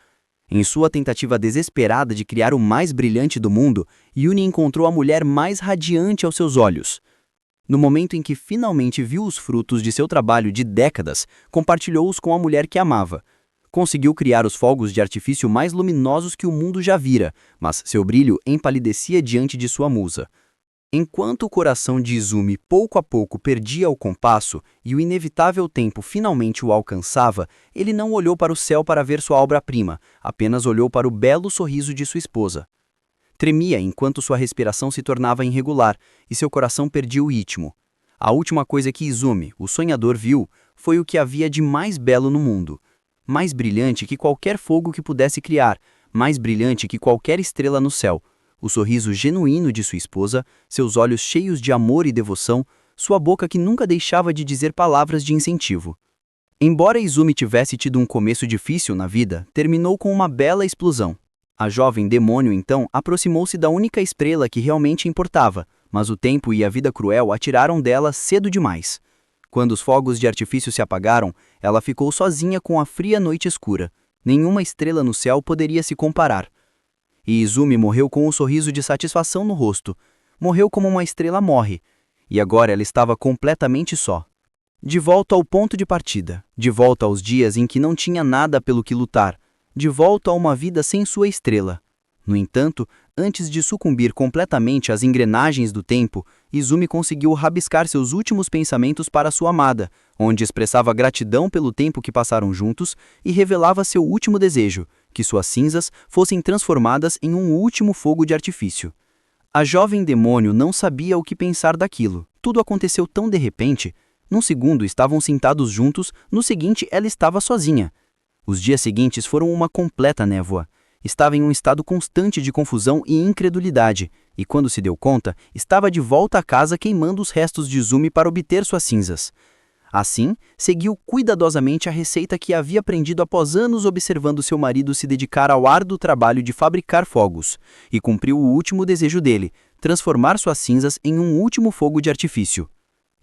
Em sua tentativa desesperada de criar o mais brilhante do mundo, Yuni encontrou a mulher mais radiante aos seus olhos. No momento em que finalmente viu os frutos de seu trabalho de décadas, compartilhou-os com a mulher que amava. Conseguiu criar os fogos de artifício mais luminosos que o mundo já vira, mas seu brilho empalidecia diante de sua musa. Enquanto o coração de Izumi pouco a pouco perdia o compasso e o inevitável tempo finalmente o alcançava, ele não olhou para o céu para ver sua obra-prima, apenas olhou para o belo sorriso de sua esposa. Tremia enquanto sua respiração se tornava irregular e seu coração perdia o ritmo. A última coisa que Izumi, o sonhador, viu foi o que havia de mais belo no mundo. Mais brilhante que qualquer fogo que pudesse criar, mais brilhante que qualquer estrela no céu. O sorriso genuíno de sua esposa, seus olhos cheios de amor e devoção, sua boca que nunca deixava de dizer palavras de incentivo. Embora Izumi tivesse tido um começo difícil na vida, terminou com uma bela explosão. A jovem demônio, então, aproximou-se da única estrela que realmente importava, mas o tempo e a vida cruel a tiraram dela cedo demais. Quando os fogos de artifício se apagaram, ela ficou sozinha com a fria noite escura. Nenhuma estrela no céu poderia se comparar. E Izumi morreu com um sorriso de satisfação no rosto. Morreu como uma estrela morre. E agora ela estava completamente só. De volta ao ponto de partida. De volta aos dias em que não tinha nada pelo que lutar. De volta a uma vida sem sua estrela. No entanto, antes de sucumbir completamente às engrenagens do tempo, Izumi conseguiu rabiscar seus últimos pensamentos para sua amada, onde expressava gratidão pelo tempo que passaram juntos e revelava seu último desejo, que suas cinzas fossem transformadas em um último fogo de artifício. A jovem demônio não sabia o que pensar daquilo. Tudo aconteceu tão de repente. Num segundo estavam sentados juntos, no seguinte ela estava sozinha. Os dias seguintes foram uma completa névoa. Estava em um estado constante de confusão e incredulidade, e quando se deu conta, estava de volta à casa queimando os restos de Izumi para obter suas cinzas. Assim, seguiu cuidadosamente a receita que havia aprendido após anos observando seu marido se dedicar ao árduo trabalho de fabricar fogos, e cumpriu o último desejo dele, transformar suas cinzas em um último fogo de artifício.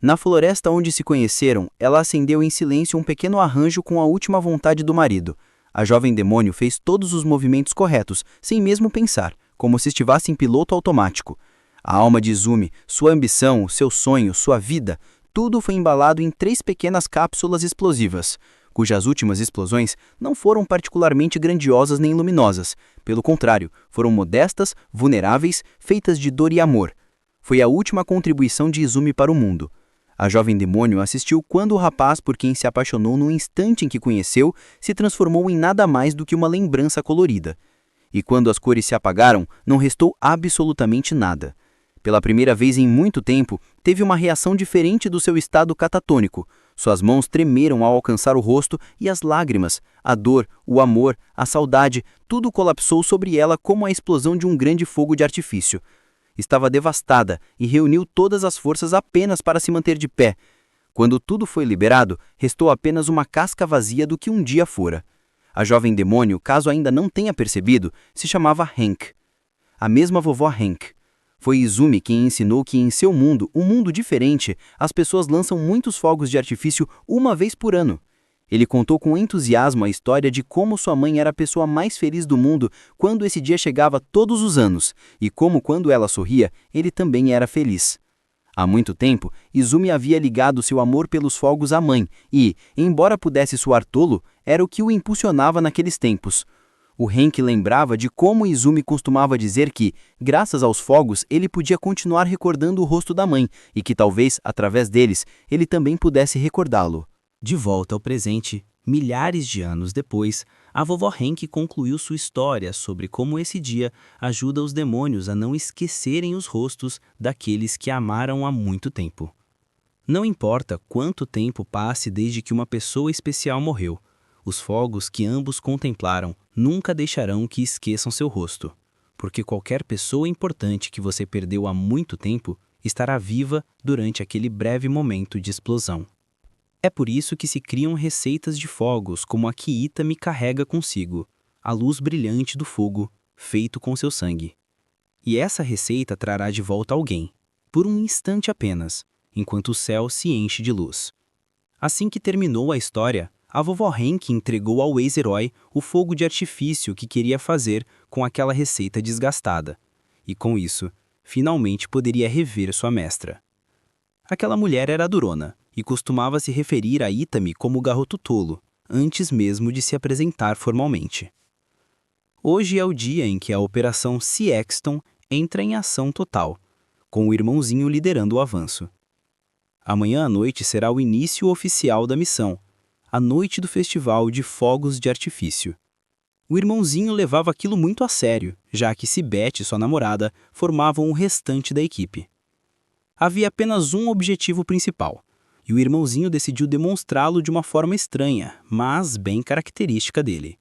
Na floresta onde se conheceram, ela acendeu em silêncio um pequeno arranjo com a última vontade do marido. A jovem demônio fez todos os movimentos corretos, sem mesmo pensar, como se estivesse em piloto automático. A alma de Izumi, sua ambição, seu sonho, sua vida, tudo foi embalado em 3 pequenas cápsulas explosivas, cujas últimas explosões não foram particularmente grandiosas nem luminosas. Pelo contrário, foram modestas, vulneráveis, feitas de dor e amor. Foi a última contribuição de Izumi para o mundo. A jovem demônio assistiu quando o rapaz por quem se apaixonou no instante em que conheceu se transformou em nada mais do que uma lembrança colorida. E quando as cores se apagaram, não restou absolutamente nada. Pela primeira vez em muito tempo, teve uma reação diferente do seu estado catatônico. Suas mãos tremeram ao alcançar o rosto e as lágrimas, a dor, o amor, a saudade, tudo colapsou sobre ela como a explosão de um grande fogo de artifício. Estava devastada e reuniu todas as forças apenas para se manter de pé. Quando tudo foi liberado, restou apenas uma casca vazia do que um dia fora. A jovem demônio, caso ainda não tenha percebido, se chamava Hank. A mesma vovó Hank. Foi Izumi quem ensinou que em seu mundo, um mundo diferente, as pessoas lançam muitos fogos de artifício uma vez por ano. Ele contou com entusiasmo a história de como sua mãe era a pessoa mais feliz do mundo quando esse dia chegava todos os anos, e como quando ela sorria, ele também era feliz. Há muito tempo, Izumi havia ligado seu amor pelos fogos à mãe e, embora pudesse soar tolo, era o que o impulsionava naqueles tempos. O Hank lembrava de como Izumi costumava dizer que, graças aos fogos, ele podia continuar recordando o rosto da mãe e que talvez, através deles, ele também pudesse recordá-lo. De volta ao presente, milhares de anos depois, a vovó Hank concluiu sua história sobre como esse dia ajuda os demônios a não esquecerem os rostos daqueles que amaram há muito tempo. Não importa quanto tempo passe desde que uma pessoa especial morreu, os fogos que ambos contemplaram nunca deixarão que esqueçam seu rosto, porque qualquer pessoa importante que você perdeu há muito tempo estará viva durante aquele breve momento de explosão. É por isso que se criam receitas de fogos como a que Itami carrega consigo, a luz brilhante do fogo, feito com seu sangue. E essa receita trará de volta alguém, por um instante apenas, enquanto o céu se enche de luz. Assim que terminou a história, a vovó Hank entregou ao ex-herói o fogo de artifício que queria fazer com aquela receita desgastada, e com isso, finalmente poderia rever sua mestra. Aquela mulher era durona, e costumava se referir a Itami como garoto tolo, antes mesmo de se apresentar formalmente. Hoje é o dia em que a Operação Sea Exton entra em ação total, com o irmãozinho liderando o avanço. Amanhã à noite será o início oficial da missão, a noite do Festival de Fogos de Artifício. O irmãozinho levava aquilo muito a sério, já que Cibete e sua namorada formavam o restante da equipe. Havia apenas um objetivo principal, e o irmãozinho decidiu demonstrá-lo de uma forma estranha, mas bem característica dele,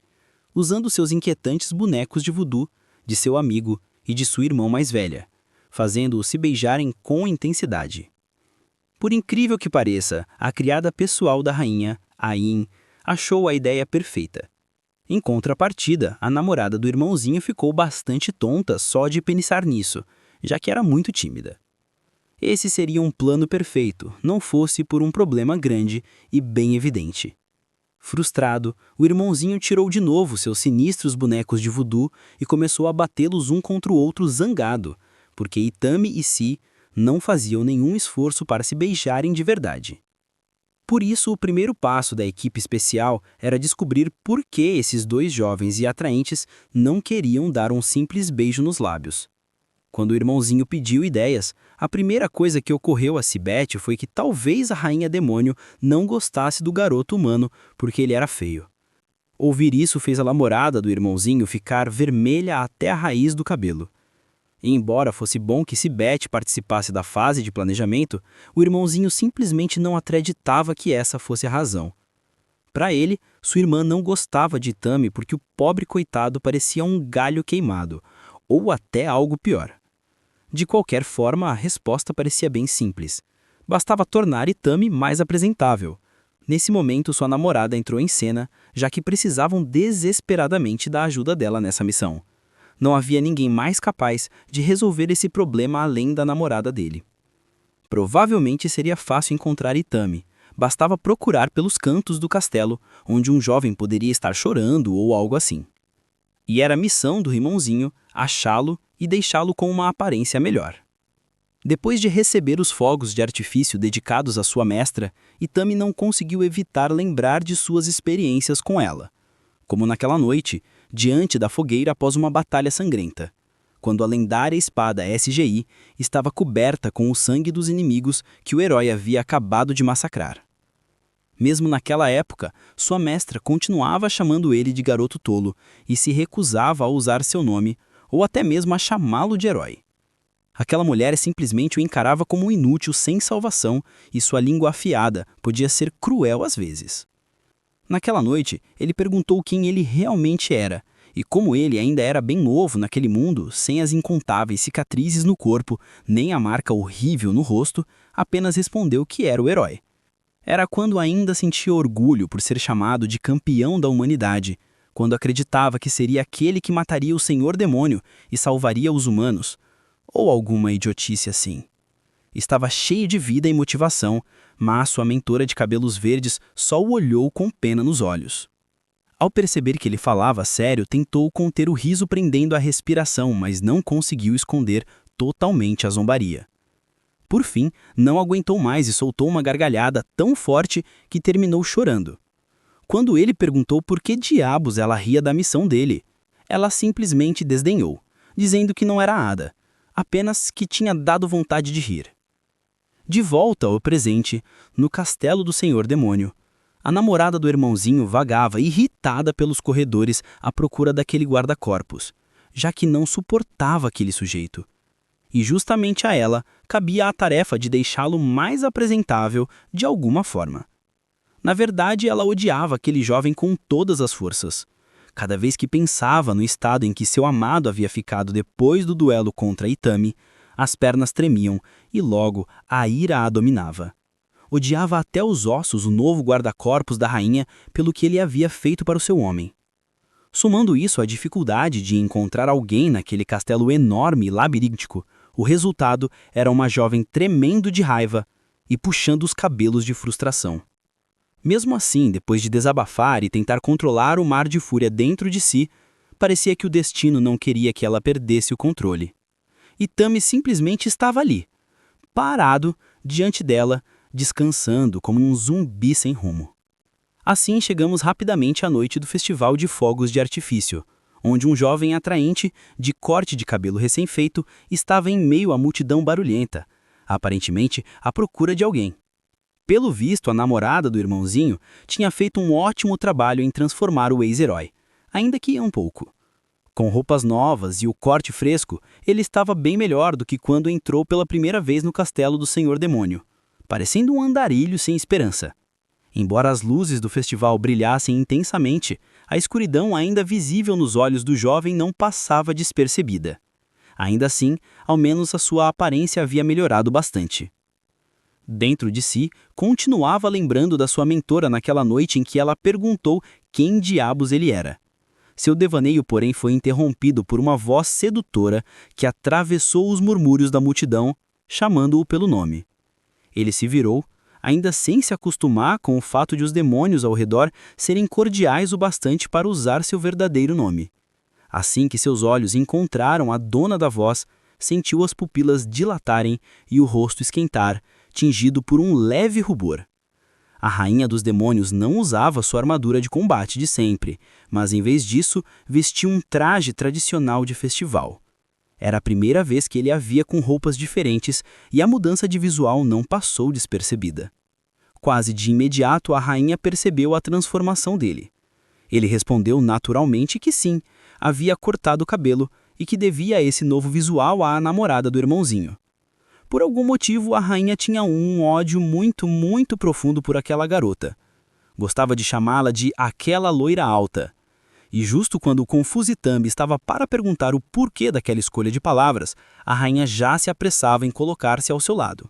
usando seus inquietantes bonecos de voodoo, de seu amigo e de sua irmã mais velha, fazendo-os se beijarem com intensidade. Por incrível que pareça, a criada pessoal da rainha, Ain, achou a ideia perfeita. Em contrapartida, a namorada do irmãozinho ficou bastante tonta só de pensar nisso, já que era muito tímida. Esse seria um plano perfeito, não fosse por um problema grande e bem evidente. Frustrado, o irmãozinho tirou de novo seus sinistros bonecos de voodoo e começou a batê-los um contra o outro zangado, porque Itami e Si não faziam nenhum esforço para se beijarem de verdade. Por isso, o primeiro passo da equipe especial era descobrir por que esses dois jovens e atraentes não queriam dar um simples beijo nos lábios. Quando o irmãozinho pediu ideias, a primeira coisa que ocorreu a Cibete foi que talvez a rainha demônio não gostasse do garoto humano porque ele era feio. Ouvir isso fez a namorada do irmãozinho ficar vermelha até a raiz do cabelo. E embora fosse bom que Cibete participasse da fase de planejamento, o irmãozinho simplesmente não acreditava que essa fosse a razão. Para ele, sua irmã não gostava de Itami porque o pobre coitado parecia um galho queimado, ou até algo pior. De qualquer forma, a resposta parecia bem simples. Bastava tornar Itami mais apresentável. Nesse momento, sua namorada entrou em cena, já que precisavam desesperadamente da ajuda dela nessa missão. Não havia ninguém mais capaz de resolver esse problema além da namorada dele. Provavelmente seria fácil encontrar Itami. Bastava procurar pelos cantos do castelo, onde um jovem poderia estar chorando ou algo assim. E era a missão do irmãozinho achá-lo e deixá-lo com uma aparência melhor. Depois de receber os fogos de artifício dedicados à sua mestra, Itami não conseguiu evitar lembrar de suas experiências com ela. Como naquela noite, diante da fogueira após uma batalha sangrenta, quando a lendária espada SGI estava coberta com o sangue dos inimigos que o herói havia acabado de massacrar. Mesmo naquela época, sua mestra continuava chamando ele de garoto tolo e se recusava a usar seu nome, ou até mesmo a chamá-lo de herói. Aquela mulher simplesmente o encarava como um inútil sem salvação e sua língua afiada podia ser cruel às vezes. Naquela noite, ele perguntou quem ele realmente era, e como ele ainda era bem novo naquele mundo, sem as incontáveis cicatrizes no corpo, nem a marca horrível no rosto, apenas respondeu que era o herói. Era quando ainda sentia orgulho por ser chamado de campeão da humanidade, quando acreditava que seria aquele que mataria o Senhor Demônio e salvaria os humanos, ou alguma idiotice assim. Estava cheio de vida e motivação, mas sua mentora de cabelos verdes só o olhou com pena nos olhos. Ao perceber que ele falava sério, tentou conter o riso prendendo a respiração, mas não conseguiu esconder totalmente a zombaria. Por fim, não aguentou mais e soltou uma gargalhada tão forte que terminou chorando. Quando ele perguntou por que diabos ela ria da missão dele, ela simplesmente desdenhou, dizendo que não era nada, apenas que tinha dado vontade de rir. De volta ao presente, no castelo do Senhor Demônio, a namorada do irmãozinho vagava irritada pelos corredores à procura daquele guarda-corpos, já que não suportava aquele sujeito. E justamente a ela cabia a tarefa de deixá-lo mais apresentável de alguma forma. Na verdade, ela odiava aquele jovem com todas as forças. Cada vez que pensava no estado em que seu amado havia ficado depois do duelo contra Itami, as pernas tremiam e logo a ira a dominava. Odiava até os ossos o novo guarda-corpos da rainha pelo que ele havia feito para o seu homem. Somando isso à dificuldade de encontrar alguém naquele castelo enorme e labiríntico, o resultado era uma jovem tremendo de raiva e puxando os cabelos de frustração. Mesmo assim, depois de desabafar e tentar controlar o mar de fúria dentro de si, parecia que o destino não queria que ela perdesse o controle. Itami simplesmente estava ali, parado diante dela, descansando como um zumbi sem rumo. Assim chegamos rapidamente à noite do festival de fogos de artifício, onde um jovem atraente, de corte de cabelo recém-feito, estava em meio à multidão barulhenta, aparentemente à procura de alguém. Pelo visto, a namorada do irmãozinho tinha feito um ótimo trabalho em transformar o ex-herói, ainda que um pouco. Com roupas novas e o corte fresco, ele estava bem melhor do que quando entrou pela primeira vez no castelo do Senhor Demônio, parecendo um andarilho sem esperança. Embora as luzes do festival brilhassem intensamente, a escuridão ainda visível nos olhos do jovem não passava despercebida. Ainda assim, ao menos a sua aparência havia melhorado bastante. Dentro de si, continuava lembrando da sua mentora naquela noite em que ela perguntou quem diabos ele era. Seu devaneio, porém, foi interrompido por uma voz sedutora que atravessou os murmúrios da multidão, chamando-o pelo nome. Ele se virou, ainda sem se acostumar com o fato de os demônios ao redor serem cordiais o bastante para usar seu verdadeiro nome. Assim que seus olhos encontraram a dona da voz, sentiu as pupilas dilatarem e o rosto esquentar, tingido por um leve rubor. A rainha dos demônios não usava sua armadura de combate de sempre, mas em vez disso, vestia um traje tradicional de festival. Era a primeira vez que ele a via com roupas diferentes e a mudança de visual não passou despercebida. Quase de imediato, a rainha percebeu a transformação dele. Ele respondeu naturalmente que sim, havia cortado o cabelo e que devia esse novo visual à namorada do irmãozinho. Por algum motivo, a rainha tinha um ódio muito profundo por aquela garota. Gostava de chamá-la de aquela loira alta. E justo quando o confuso Itami estava para perguntar o porquê daquela escolha de palavras, a rainha já se apressava em colocar-se ao seu lado.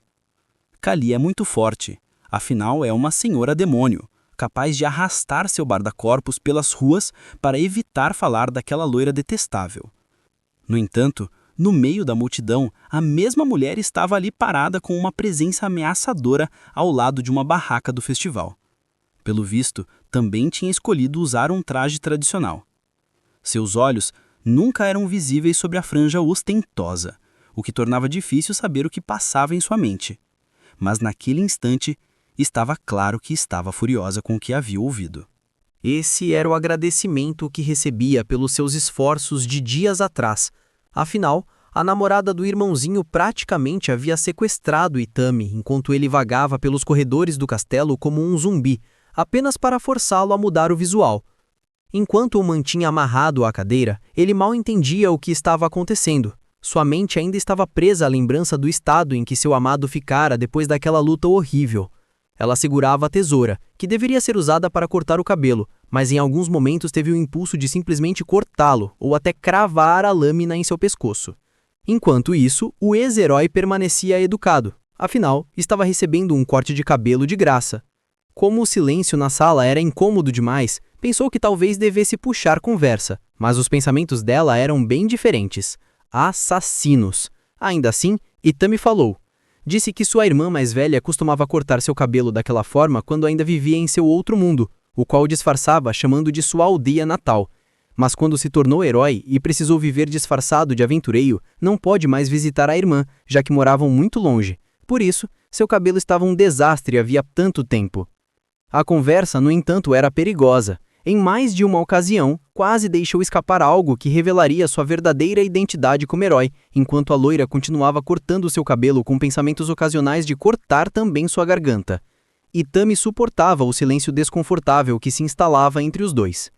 Kali é muito forte, afinal é uma senhora demônio, capaz de arrastar seu guarda-corpos pelas ruas para evitar falar daquela loira detestável. No entanto, no meio da multidão, a mesma mulher estava ali parada com uma presença ameaçadora ao lado de uma barraca do festival. Pelo visto, também tinha escolhido usar um traje tradicional. Seus olhos nunca eram visíveis sobre a franja ostentosa, o que tornava difícil saber o que passava em sua mente. Mas naquele instante, estava claro que estava furiosa com o que havia ouvido. Esse era o agradecimento que recebia pelos seus esforços de dias atrás. Afinal, a namorada do irmãozinho praticamente havia sequestrado Itami enquanto ele vagava pelos corredores do castelo como um zumbi, apenas para forçá-lo a mudar o visual. Enquanto o mantinha amarrado à cadeira, ele mal entendia o que estava acontecendo. Sua mente ainda estava presa à lembrança do estado em que seu amado ficara depois daquela luta horrível. Ela segurava a tesoura, que deveria ser usada para cortar o cabelo, mas em alguns momentos teve o impulso de simplesmente cortá-lo ou até cravar a lâmina em seu pescoço. Enquanto isso, o ex-herói permanecia educado. Afinal, estava recebendo um corte de cabelo de graça. Como o silêncio na sala era incômodo demais, pensou que talvez devesse puxar conversa, mas os pensamentos dela eram bem diferentes. Assassinos. Ainda assim, Itami falou. Disse que sua irmã mais velha costumava cortar seu cabelo daquela forma quando ainda vivia em seu outro mundo, o qual disfarçava chamando de sua aldeia natal. Mas quando se tornou herói e precisou viver disfarçado de aventureiro, não pode mais visitar a irmã, já que moravam muito longe. Por isso, seu cabelo estava um desastre havia tanto tempo. A conversa, no entanto, era perigosa. Em mais de uma ocasião, quase deixou escapar algo que revelaria sua verdadeira identidade como herói, enquanto a loira continuava cortando seu cabelo com pensamentos ocasionais de cortar também sua garganta. Itami suportava o silêncio desconfortável que se instalava entre os dois.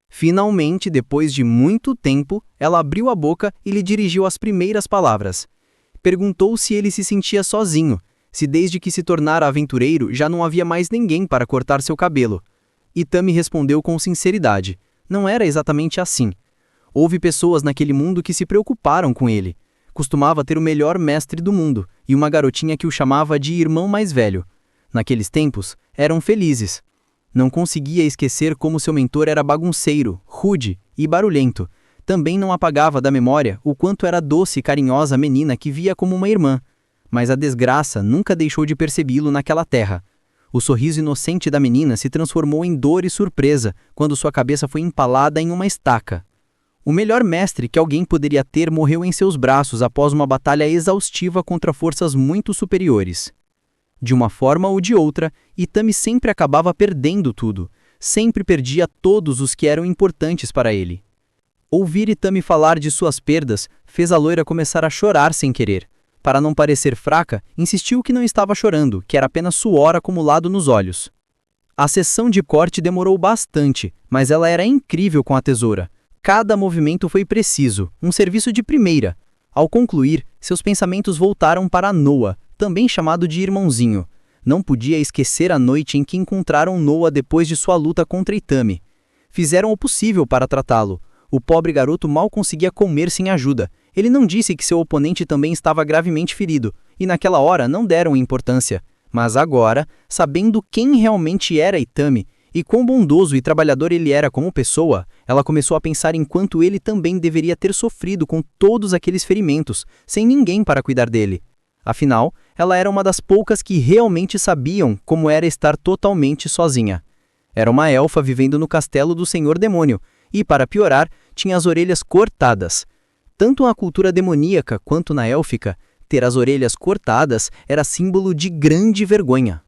Finalmente, depois de muito tempo, ela abriu a boca e lhe dirigiu as primeiras palavras. Perguntou se ele se sentia sozinho, se desde que se tornara aventureiro já não havia mais ninguém para cortar seu cabelo. Itami respondeu com sinceridade. Não era exatamente assim. Houve pessoas naquele mundo que se preocuparam com ele. Costumava ter o melhor mestre do mundo e uma garotinha que o chamava de irmão mais velho. Naqueles tempos, eram felizes. Não conseguia esquecer como seu mentor era bagunceiro, rude e barulhento. Também não apagava da memória o quanto era doce e carinhosa a menina que via como uma irmã. Mas a desgraça nunca deixou de percebi-lo naquela terra. O sorriso inocente da menina se transformou em dor e surpresa quando sua cabeça foi empalada em uma estaca. O melhor mestre que alguém poderia ter morreu em seus braços após uma batalha exaustiva contra forças muito superiores. De uma forma ou de outra, Itami sempre acabava perdendo tudo. Sempre perdia todos os que eram importantes para ele. Ouvir Itami falar de suas perdas fez a loira começar a chorar sem querer. Para não parecer fraca, insistiu que não estava chorando, que era apenas suor acumulado nos olhos. A sessão de corte demorou bastante, mas ela era incrível com a tesoura. Cada movimento foi preciso, um serviço de primeira. Ao concluir, seus pensamentos voltaram para Noah, também chamado de irmãozinho. Não podia esquecer a noite em que encontraram Noah depois de sua luta contra Itami. Fizeram o possível para tratá-lo. O pobre garoto mal conseguia comer sem ajuda. Ele não disse que seu oponente também estava gravemente ferido, e naquela hora não deram importância. Mas agora, sabendo quem realmente era Itami, e quão bondoso e trabalhador ele era como pessoa, ela começou a pensar em quanto ele também deveria ter sofrido com todos aqueles ferimentos, sem ninguém para cuidar dele. Afinal, ela era uma das poucas que realmente sabiam como era estar totalmente sozinha. Era uma elfa vivendo no castelo do Senhor Demônio, e, para piorar, tinha as orelhas cortadas. Tanto na cultura demoníaca quanto na élfica, ter as orelhas cortadas era símbolo de grande vergonha.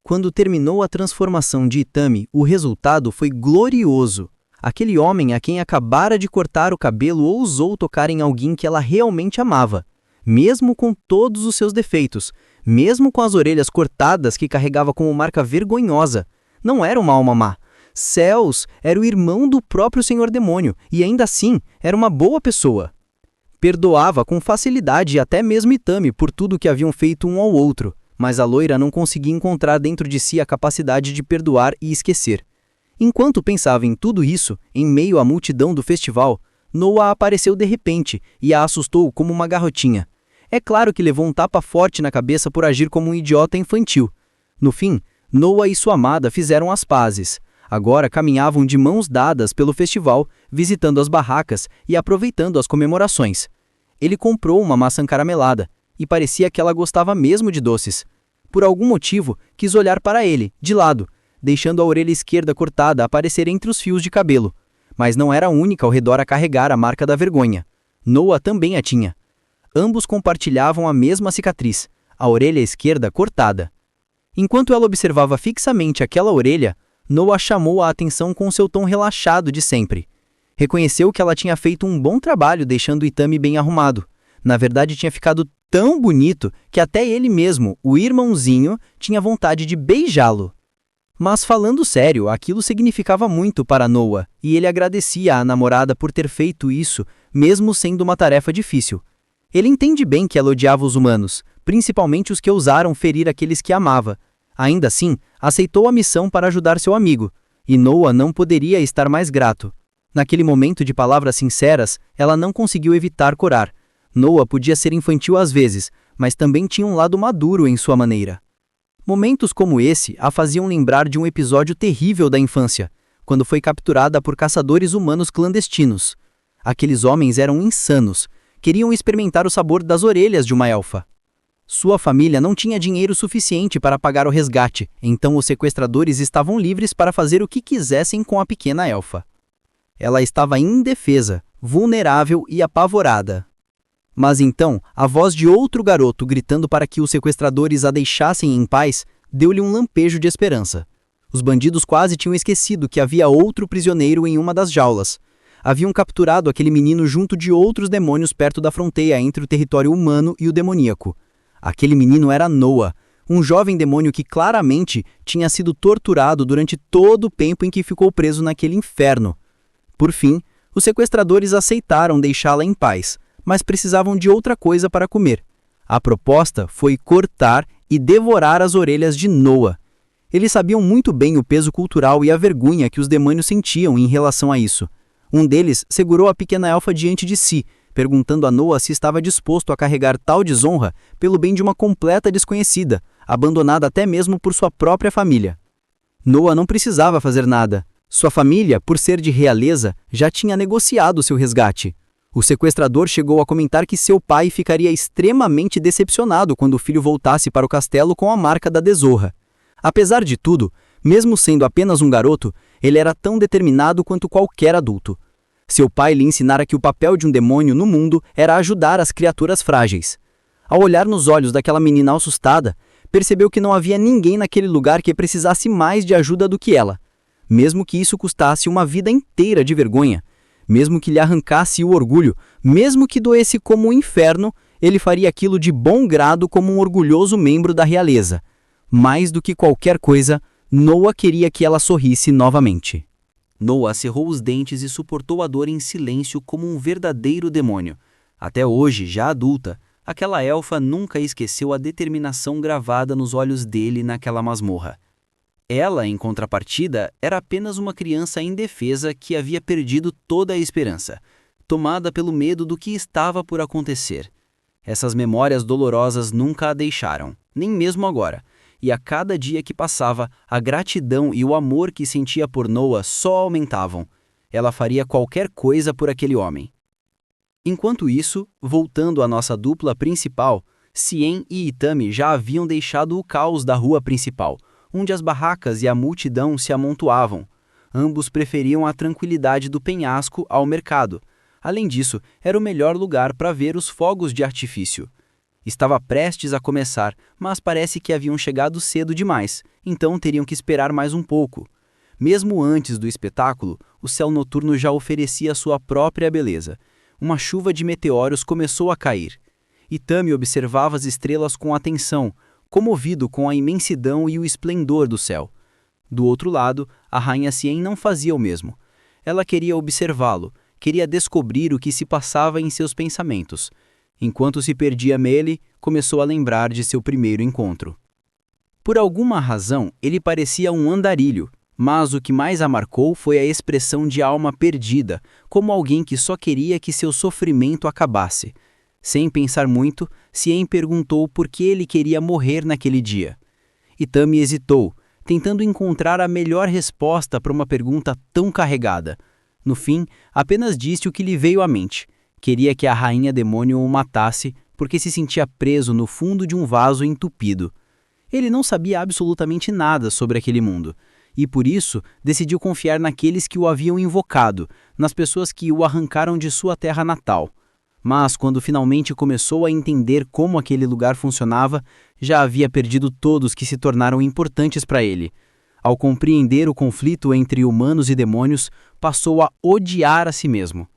Quando terminou a transformação de Itami, o resultado foi glorioso. Aquele homem a quem acabara de cortar o cabelo ousou tocar em alguém que ela realmente amava. Mesmo com todos os seus defeitos, mesmo com as orelhas cortadas que carregava como marca vergonhosa. Não era uma alma má. Céus, era o irmão do próprio Senhor Demônio, e ainda assim, era uma boa pessoa. Perdoava com facilidade até mesmo Itami por tudo que haviam feito um ao outro, mas a loira não conseguia encontrar dentro de si a capacidade de perdoar e esquecer. Enquanto pensava em tudo isso, em meio à multidão do festival, Noah apareceu de repente e a assustou como uma garrotinha. É claro que levou um tapa forte na cabeça por agir como um idiota infantil. No fim, Noah e sua amada fizeram as pazes. Agora caminhavam de mãos dadas pelo festival, visitando as barracas e aproveitando as comemorações. Ele comprou uma maçã caramelada, e parecia que ela gostava mesmo de doces. Por algum motivo, quis olhar para ele, de lado, deixando a orelha esquerda cortada aparecer entre os fios de cabelo. Mas não era a única ao redor a carregar a marca da vergonha. Noah também a tinha. Ambos compartilhavam a mesma cicatriz, a orelha esquerda cortada. Enquanto ela observava fixamente aquela orelha, Noah chamou a atenção com seu tom relaxado de sempre. Reconheceu que ela tinha feito um bom trabalho deixando Itami bem arrumado. Na verdade, tinha ficado tão bonito que até ele mesmo, o irmãozinho, tinha vontade de beijá-lo. Mas falando sério, aquilo significava muito para Noah, e ele agradecia à namorada por ter feito isso, mesmo sendo uma tarefa difícil. Ele entende bem que ela odiava os humanos, principalmente os que ousaram ferir aqueles que amava. Ainda assim, aceitou a missão para ajudar seu amigo, e Noah não poderia estar mais grato. Naquele momento de palavras sinceras, ela não conseguiu evitar corar. Noah podia ser infantil às vezes, mas também tinha um lado maduro em sua maneira. Momentos como esse a faziam lembrar de um episódio terrível da infância, quando foi capturada por caçadores humanos clandestinos. Aqueles homens eram insanos, queriam experimentar o sabor das orelhas de uma elfa. Sua família não tinha dinheiro suficiente para pagar o resgate, então os sequestradores estavam livres para fazer o que quisessem com a pequena elfa. Ela estava indefesa, vulnerável e apavorada. Mas então, a voz de outro garoto gritando para que os sequestradores a deixassem em paz, deu-lhe um lampejo de esperança. Os bandidos quase tinham esquecido que havia outro prisioneiro em uma das jaulas. Haviam capturado aquele menino junto de outros demônios perto da fronteira entre o território humano e o demoníaco. Aquele menino era Noah, um jovem demônio que claramente tinha sido torturado durante todo o tempo em que ficou preso naquele inferno. Por fim, os sequestradores aceitaram deixá-la em paz, mas precisavam de outra coisa para comer. A proposta foi cortar e devorar as orelhas de Noah. Eles sabiam muito bem o peso cultural e a vergonha que os demônios sentiam em relação a isso. Um deles segurou a pequena elfa diante de si, perguntando a Noah se estava disposto a carregar tal desonra pelo bem de uma completa desconhecida, abandonada até mesmo por sua própria família. Noah não precisava fazer nada. Sua família, por ser de realeza, já tinha negociado seu resgate. O sequestrador chegou a comentar que seu pai ficaria extremamente decepcionado quando o filho voltasse para o castelo com a marca da desonra. Apesar de tudo, mesmo sendo apenas um garoto, ele era tão determinado quanto qualquer adulto. Seu pai lhe ensinara que o papel de um demônio no mundo era ajudar as criaturas frágeis. Ao olhar nos olhos daquela menina assustada, percebeu que não havia ninguém naquele lugar que precisasse mais de ajuda do que ela. Mesmo que isso custasse uma vida inteira de vergonha, mesmo que lhe arrancasse o orgulho, mesmo que doesse como um inferno, ele faria aquilo de bom grado como um orgulhoso membro da realeza. Mais do que qualquer coisa, Noah queria que ela sorrisse novamente. Noah cerrou os dentes e suportou a dor em silêncio como um verdadeiro demônio. Até hoje, já adulta, aquela elfa nunca esqueceu a determinação gravada nos olhos dele naquela masmorra. Ela, em contrapartida, era apenas uma criança indefesa que havia perdido toda a esperança, tomada pelo medo do que estava por acontecer. Essas memórias dolorosas nunca a deixaram, nem mesmo agora. E a cada dia que passava, a gratidão e o amor que sentia por Noah só aumentavam. Ela faria qualquer coisa por aquele homem. Enquanto isso, voltando à nossa dupla principal, Cien e Itami já haviam deixado o caos da rua principal, onde as barracas e a multidão se amontoavam. Ambos preferiam a tranquilidade do penhasco ao mercado. Além disso, era o melhor lugar para ver os fogos de artifício. Estava prestes a começar, mas parece que haviam chegado cedo demais, então teriam que esperar mais um pouco. Mesmo antes do espetáculo, o céu noturno já oferecia sua própria beleza. Uma chuva de meteoros começou a cair. Itami observava as estrelas com atenção, comovido com a imensidão e o esplendor do céu. Do outro lado, a rainha Cien não fazia o mesmo. Ela queria observá-lo, queria descobrir o que se passava em seus pensamentos. Enquanto se perdia nele, começou a lembrar de seu primeiro encontro. Por alguma razão, ele parecia um andarilho, mas o que mais a marcou foi a expressão de alma perdida, como alguém que só queria que seu sofrimento acabasse. Sem pensar muito, Cien perguntou por que ele queria morrer naquele dia. Itami hesitou, tentando encontrar a melhor resposta para uma pergunta tão carregada. No fim, apenas disse o que lhe veio à mente. Queria que a rainha demônio o matasse porque se sentia preso no fundo de um vaso entupido. Ele não sabia absolutamente nada sobre aquele mundo, e por isso decidiu confiar naqueles que o haviam invocado, nas pessoas que o arrancaram de sua terra natal. Mas quando finalmente começou a entender como aquele lugar funcionava, já havia perdido todos que se tornaram importantes para ele. Ao compreender o conflito entre humanos e demônios, passou a odiar a si mesmo.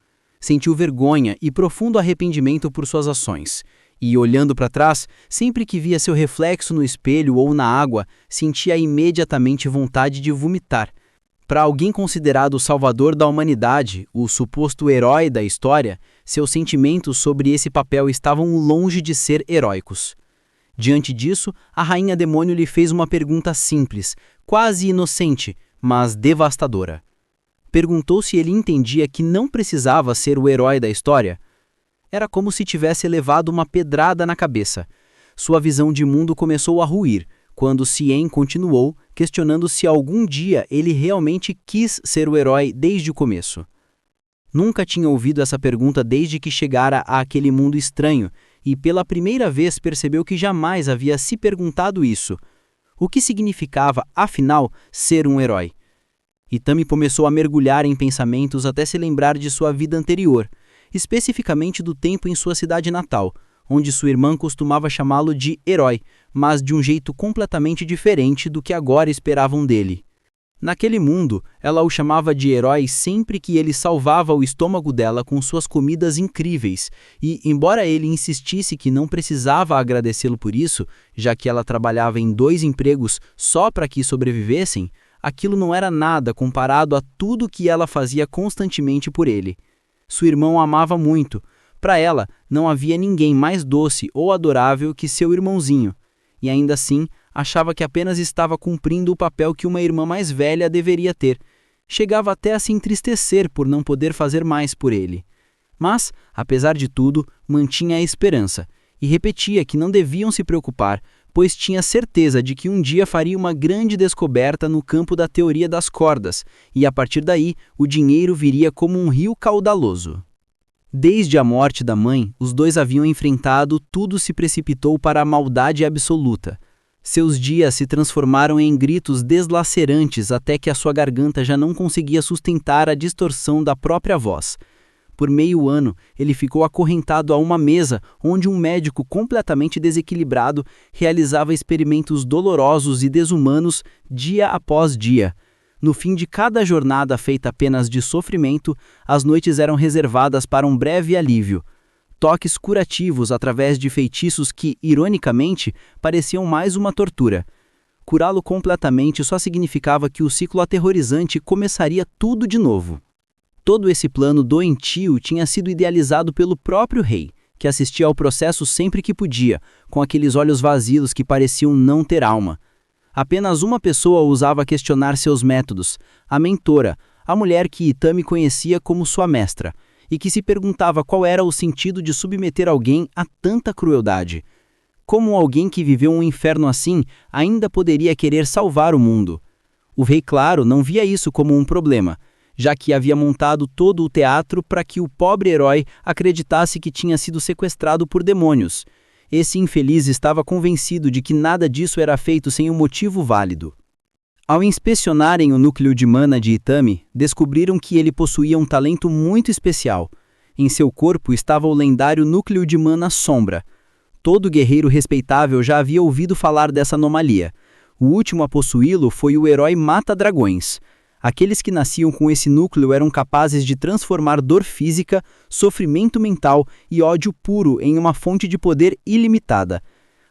Sentiu vergonha e profundo arrependimento por suas ações, e, olhando para trás, sempre que via seu reflexo no espelho ou na água, sentia imediatamente vontade de vomitar. Para alguém considerado o salvador da humanidade, o suposto herói da história, seus sentimentos sobre esse papel estavam longe de ser heróicos. Diante disso, a rainha demônio lhe fez uma pergunta simples, quase inocente, mas devastadora. Perguntou se ele entendia que não precisava ser o herói da história. Era como se tivesse levado uma pedrada na cabeça. Sua visão de mundo começou a ruir, quando Cien continuou, questionando se algum dia ele realmente quis ser o herói desde o começo. Nunca tinha ouvido essa pergunta desde que chegara àquele mundo estranho, e pela primeira vez percebeu que jamais havia se perguntado isso. O que significava, afinal, ser um herói? Itami começou a mergulhar em pensamentos até se lembrar de sua vida anterior, especificamente do tempo em sua cidade natal, onde sua irmã costumava chamá-lo de herói, mas de um jeito completamente diferente do que agora esperavam dele. Naquele mundo, ela o chamava de herói sempre que ele salvava o estômago dela com suas comidas incríveis, e, embora ele insistisse que não precisava agradecê-lo por isso, já que ela trabalhava em 2 empregos só para que sobrevivessem, aquilo não era nada comparado a tudo que ela fazia constantemente por ele. Sua irmã o amava muito. Para ela, não havia ninguém mais doce ou adorável que seu irmãozinho, e ainda assim, achava que apenas estava cumprindo o papel que uma irmã mais velha deveria ter. Chegava até a se entristecer por não poder fazer mais por ele. Mas, apesar de tudo, mantinha a esperança, e repetia que não deviam se preocupar, pois tinha certeza de que um dia faria uma grande descoberta no campo da teoria das cordas, e a partir daí, o dinheiro viria como um rio caudaloso. Desde a morte da mãe, os dois haviam enfrentado, tudo se precipitou para a maldade absoluta. Seus dias se transformaram em gritos deslacerantes até que a sua garganta já não conseguia sustentar a distorção da própria voz. Por meio ano, ele ficou acorrentado a uma mesa onde um médico completamente desequilibrado realizava experimentos dolorosos e desumanos dia após dia. No fim de cada jornada feita apenas de sofrimento, as noites eram reservadas para um breve alívio. Toques curativos através de feitiços que, ironicamente, pareciam mais uma tortura. Curá-lo completamente só significava que o ciclo aterrorizante começaria tudo de novo. Todo esse plano doentio tinha sido idealizado pelo próprio rei, que assistia ao processo sempre que podia, com aqueles olhos vazios que pareciam não ter alma. Apenas uma pessoa ousava questionar seus métodos, a mentora, a mulher que Itami conhecia como sua mestra, e que se perguntava qual era o sentido de submeter alguém a tanta crueldade. Como alguém que viveu um inferno assim ainda poderia querer salvar o mundo? O rei, claro, não via isso como um problema, já que havia montado todo o teatro para que o pobre herói acreditasse que tinha sido sequestrado por demônios. Esse infeliz estava convencido de que nada disso era feito sem um motivo válido. Ao inspecionarem o núcleo de mana de Itami, descobriram que ele possuía um talento muito especial. Em seu corpo estava o lendário núcleo de mana Sombra. Todo guerreiro respeitável já havia ouvido falar dessa anomalia. O último a possuí-lo foi o herói Mata-Dragões. Aqueles que nasciam com esse núcleo eram capazes de transformar dor física, sofrimento mental e ódio puro em uma fonte de poder ilimitada.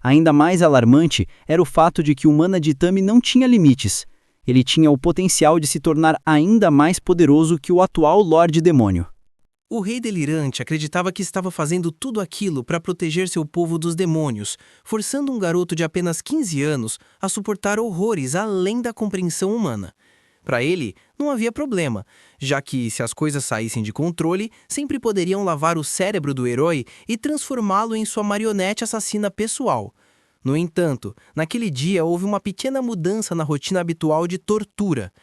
Ainda mais alarmante era o fato de que o mana de Itami não tinha limites. Ele tinha o potencial de se tornar ainda mais poderoso que o atual Lorde Demônio. O rei delirante acreditava que estava fazendo tudo aquilo para proteger seu povo dos demônios, forçando um garoto de apenas 15 anos a suportar horrores além da compreensão humana. Para ele, não havia problema, já que, se as coisas saíssem de controle, sempre poderiam lavar o cérebro do herói e transformá-lo em sua marionete assassina pessoal. No entanto, naquele dia houve uma pequena mudança na rotina habitual de tortura.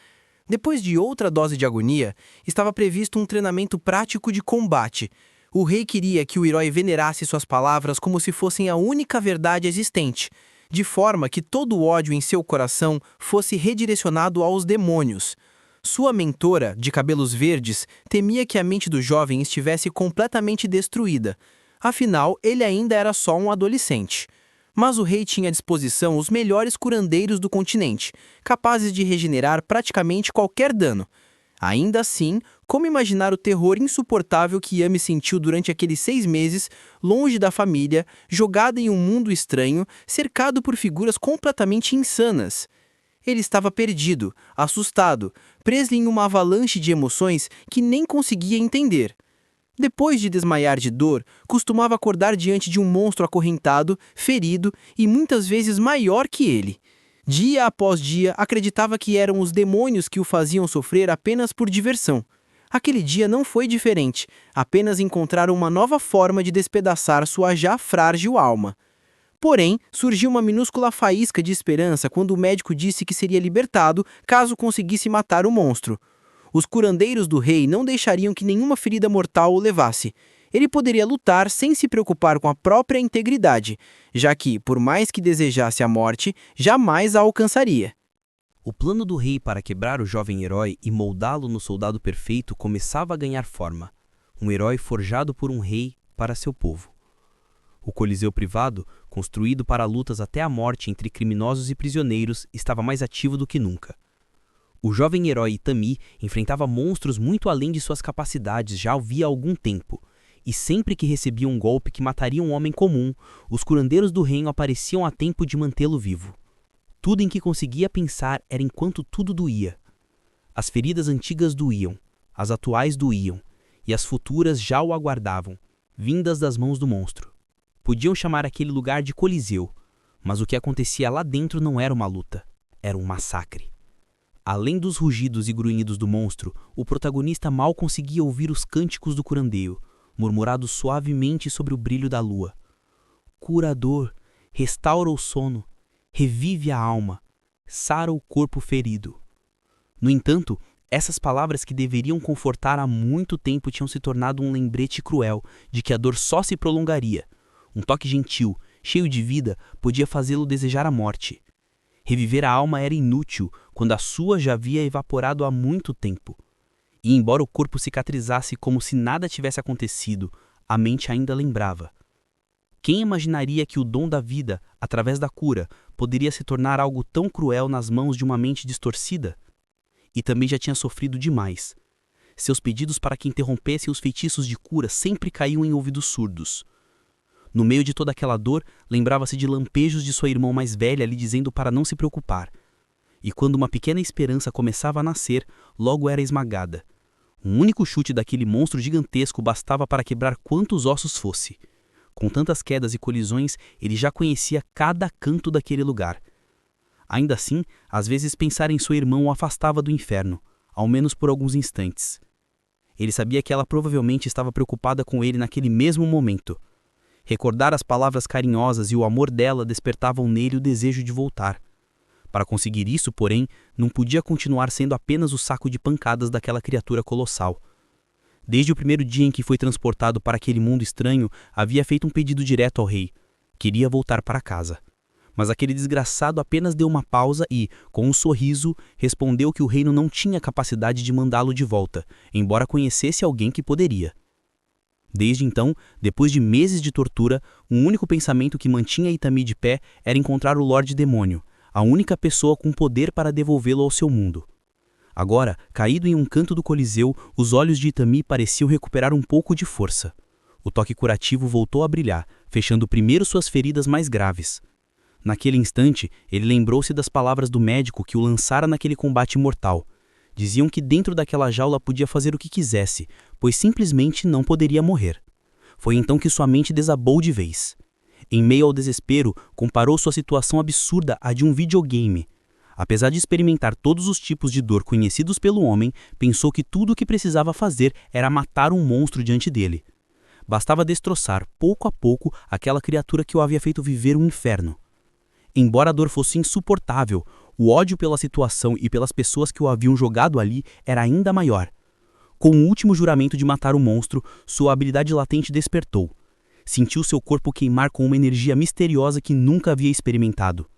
Depois de outra dose de agonia, estava previsto um treinamento prático de combate. O rei queria que o herói venerasse suas palavras como se fossem a única verdade existente, de forma que todo o ódio em seu coração fosse redirecionado aos demônios. Sua mentora, de cabelos verdes, temia que a mente do jovem estivesse completamente destruída. Afinal, ele ainda era só um adolescente. Mas o rei tinha à disposição os melhores curandeiros do continente, capazes de regenerar praticamente qualquer dano. Ainda assim, como imaginar o terror insuportável que Yami sentiu durante aqueles 6 meses, longe da família, jogada em um mundo estranho, cercado por figuras completamente insanas? Ele estava perdido, assustado, preso em uma avalanche de emoções que nem conseguia entender. Depois de desmaiar de dor, costumava acordar diante de um monstro acorrentado, ferido e muitas vezes maior que ele. Dia após dia, acreditava que eram os demônios que o faziam sofrer apenas por diversão. Aquele dia não foi diferente, apenas encontraram uma nova forma de despedaçar sua já frágil alma. Porém, surgiu uma minúscula faísca de esperança quando o médico disse que seria libertado caso conseguisse matar o monstro. Os curandeiros do rei não deixariam que nenhuma ferida mortal o levasse. Ele poderia lutar sem se preocupar com a própria integridade, já que, por mais que desejasse a morte, jamais a alcançaria. O plano do rei para quebrar o jovem herói e moldá-lo no soldado perfeito começava a ganhar forma. Um herói forjado por um rei para seu povo. O Coliseu privado, construído para lutas até a morte entre criminosos e prisioneiros, estava mais ativo do que nunca. O jovem herói Itami enfrentava monstros muito além de suas capacidades já havia algum tempo, e sempre que recebia um golpe que mataria um homem comum, os curandeiros do reino apareciam a tempo de mantê-lo vivo. Tudo em que conseguia pensar era enquanto tudo doía. As feridas antigas doíam, as atuais doíam, e as futuras já o aguardavam, vindas das mãos do monstro. Podiam chamar aquele lugar de Coliseu, mas o que acontecia lá dentro não era uma luta, era um massacre. Além dos rugidos e grunhidos do monstro, o protagonista mal conseguia ouvir os cânticos do curandeiro, murmurados suavemente sobre o brilho da lua. Curador, restaura o sono, revive a alma, sara o corpo ferido. No entanto, essas palavras que deveriam confortar há muito tempo tinham se tornado um lembrete cruel de que a dor só se prolongaria. Um toque gentil, cheio de vida, podia fazê-lo desejar a morte. Reviver a alma era inútil, quando a sua já havia evaporado há muito tempo. E embora o corpo cicatrizasse como se nada tivesse acontecido, a mente ainda lembrava. Quem imaginaria que o dom da vida, através da cura, poderia se tornar algo tão cruel nas mãos de uma mente distorcida? E também já tinha sofrido demais. Seus pedidos para que interrompessem os feitiços de cura sempre caíam em ouvidos surdos. No meio de toda aquela dor, lembrava-se de lampejos de sua irmã mais velha lhe dizendo para não se preocupar. E quando uma pequena esperança começava a nascer, logo era esmagada. Um único chute daquele monstro gigantesco bastava para quebrar quantos ossos fosse. Com tantas quedas e colisões, ele já conhecia cada canto daquele lugar. Ainda assim, às vezes pensar em sua irmã o afastava do inferno, ao menos por alguns instantes. Ele sabia que ela provavelmente estava preocupada com ele naquele mesmo momento. Recordar as palavras carinhosas e o amor dela despertavam nele o desejo de voltar. Para conseguir isso, porém, não podia continuar sendo apenas o saco de pancadas daquela criatura colossal. Desde o primeiro dia em que foi transportado para aquele mundo estranho, havia feito um pedido direto ao rei. Queria voltar para casa. Mas aquele desgraçado apenas deu uma pausa e, com um sorriso, respondeu que o reino não tinha capacidade de mandá-lo de volta, embora conhecesse alguém que poderia. Desde então, depois de meses de tortura, o único pensamento que mantinha Itami de pé era encontrar o Lorde Demônio, a única pessoa com poder para devolvê-lo ao seu mundo. Agora, caído em um canto do Coliseu, os olhos de Itami pareciam recuperar um pouco de força. O toque curativo voltou a brilhar, fechando primeiro suas feridas mais graves. Naquele instante, ele lembrou-se das palavras do médico que o lançara naquele combate mortal. Diziam que dentro daquela jaula podia fazer o que quisesse, pois simplesmente não poderia morrer. Foi então que sua mente desabou de vez. Em meio ao desespero, comparou sua situação absurda à de um videogame. Apesar de experimentar todos os tipos de dor conhecidos pelo homem, pensou que tudo o que precisava fazer era matar um monstro diante dele. Bastava destroçar, pouco a pouco, aquela criatura que o havia feito viver um inferno. Embora a dor fosse insuportável, o ódio pela situação e pelas pessoas que o haviam jogado ali era ainda maior. Com o último juramento de matar o monstro, sua habilidade latente despertou. Sentiu seu corpo queimar com uma energia misteriosa que nunca havia experimentado.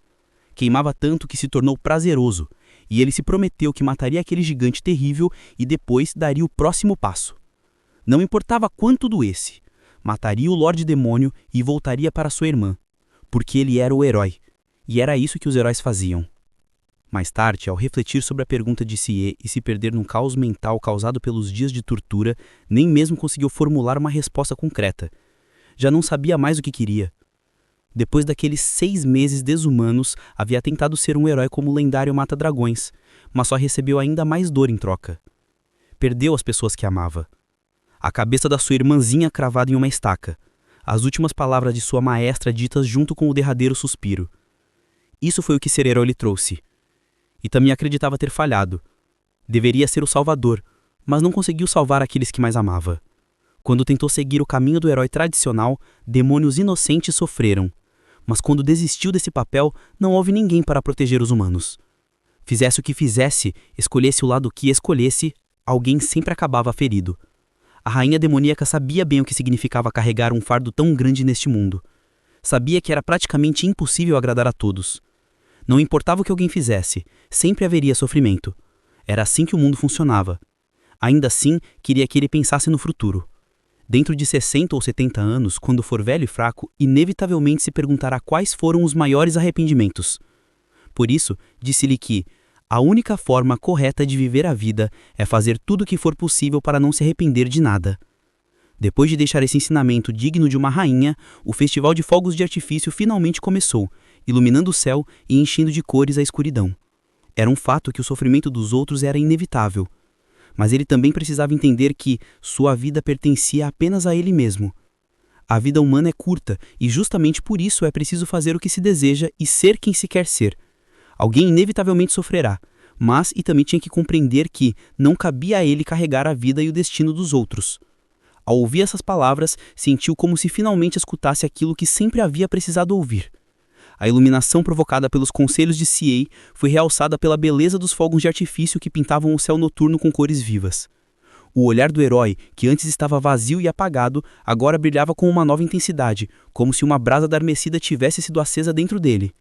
Queimava tanto que se tornou prazeroso, e ele se prometeu que mataria aquele gigante terrível e depois daria o próximo passo. Não importava quanto doesse, mataria o Lorde Demônio e voltaria para sua irmã, porque ele era o herói, e era isso que os heróis faziam. Mais tarde, ao refletir sobre a pergunta de Sie e se perder num caos mental causado pelos dias de tortura, nem mesmo conseguiu formular uma resposta concreta. Já não sabia mais o que queria. Depois daqueles 6 meses desumanos, havia tentado ser um herói como o lendário Mata-Dragões, mas só recebeu ainda mais dor em troca. Perdeu as pessoas que amava. A cabeça da sua irmãzinha cravada em uma estaca. As últimas palavras de sua maestra ditas junto com o derradeiro suspiro. Isso foi o que ser herói lhe trouxe. E também acreditava ter falhado. Deveria ser o salvador, mas não conseguiu salvar aqueles que mais amava. Quando tentou seguir o caminho do herói tradicional, demônios inocentes sofreram. mas quando desistiu desse papel, não houve ninguém para proteger os humanos. Fizesse o que fizesse, escolhesse o lado que escolhesse, alguém sempre acabava ferido. A rainha demoníaca sabia bem o que significava carregar um fardo tão grande neste mundo. Sabia que era praticamente impossível agradar a todos. Não importava o que alguém fizesse, sempre haveria sofrimento. Era assim que o mundo funcionava. Ainda assim, queria que ele pensasse no futuro. Dentro de 60 ou 70 anos, quando for velho e fraco, inevitavelmente se perguntará quais foram os maiores arrependimentos. Por isso, disse-lhe que a única forma correta de viver a vida é fazer tudo o que for possível para não se arrepender de nada. Depois de deixar esse ensinamento digno de uma rainha, o festival de fogos de artifício finalmente começou, iluminando o céu e enchendo de cores a escuridão. Era um fato que o sofrimento dos outros era inevitável. Mas ele também precisava entender que sua vida pertencia apenas a ele mesmo. A vida humana é curta e justamente por isso é preciso fazer o que se deseja e ser quem se quer ser. Alguém inevitavelmente sofrerá, mas e também tinha que compreender que não cabia a ele carregar a vida e o destino dos outros. Ao ouvir essas palavras, sentiu como se finalmente escutasse aquilo que sempre havia precisado ouvir. A iluminação provocada pelos conselhos de Ciei foi realçada pela beleza dos fogos de artifício que pintavam o céu noturno com cores vivas. O olhar do herói, que antes estava vazio e apagado, agora brilhava com uma nova intensidade, como se uma brasa adormecida tivesse sido acesa dentro dele.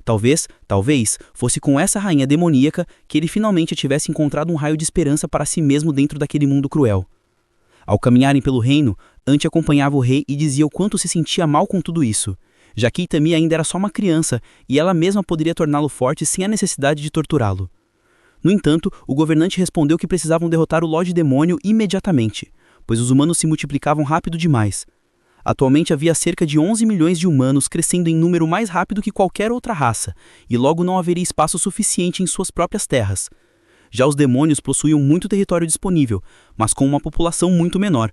Talvez, fosse com essa rainha demoníaca que ele finalmente tivesse encontrado um raio de esperança para si mesmo dentro daquele mundo cruel. Ao caminharem pelo reino, Ante acompanhava o rei e dizia o quanto se sentia mal com tudo isso, já que Itami ainda era só uma criança e ela mesma poderia torná-lo forte sem a necessidade de torturá-lo. No entanto, o governante respondeu que precisavam derrotar o Lorde Demônio imediatamente, pois os humanos se multiplicavam rápido demais. Atualmente havia cerca de 11 milhões de humanos, crescendo em número mais rápido que qualquer outra raça, e logo não haveria espaço suficiente em suas próprias terras. Já os demônios possuíam muito território disponível, mas com uma população muito menor.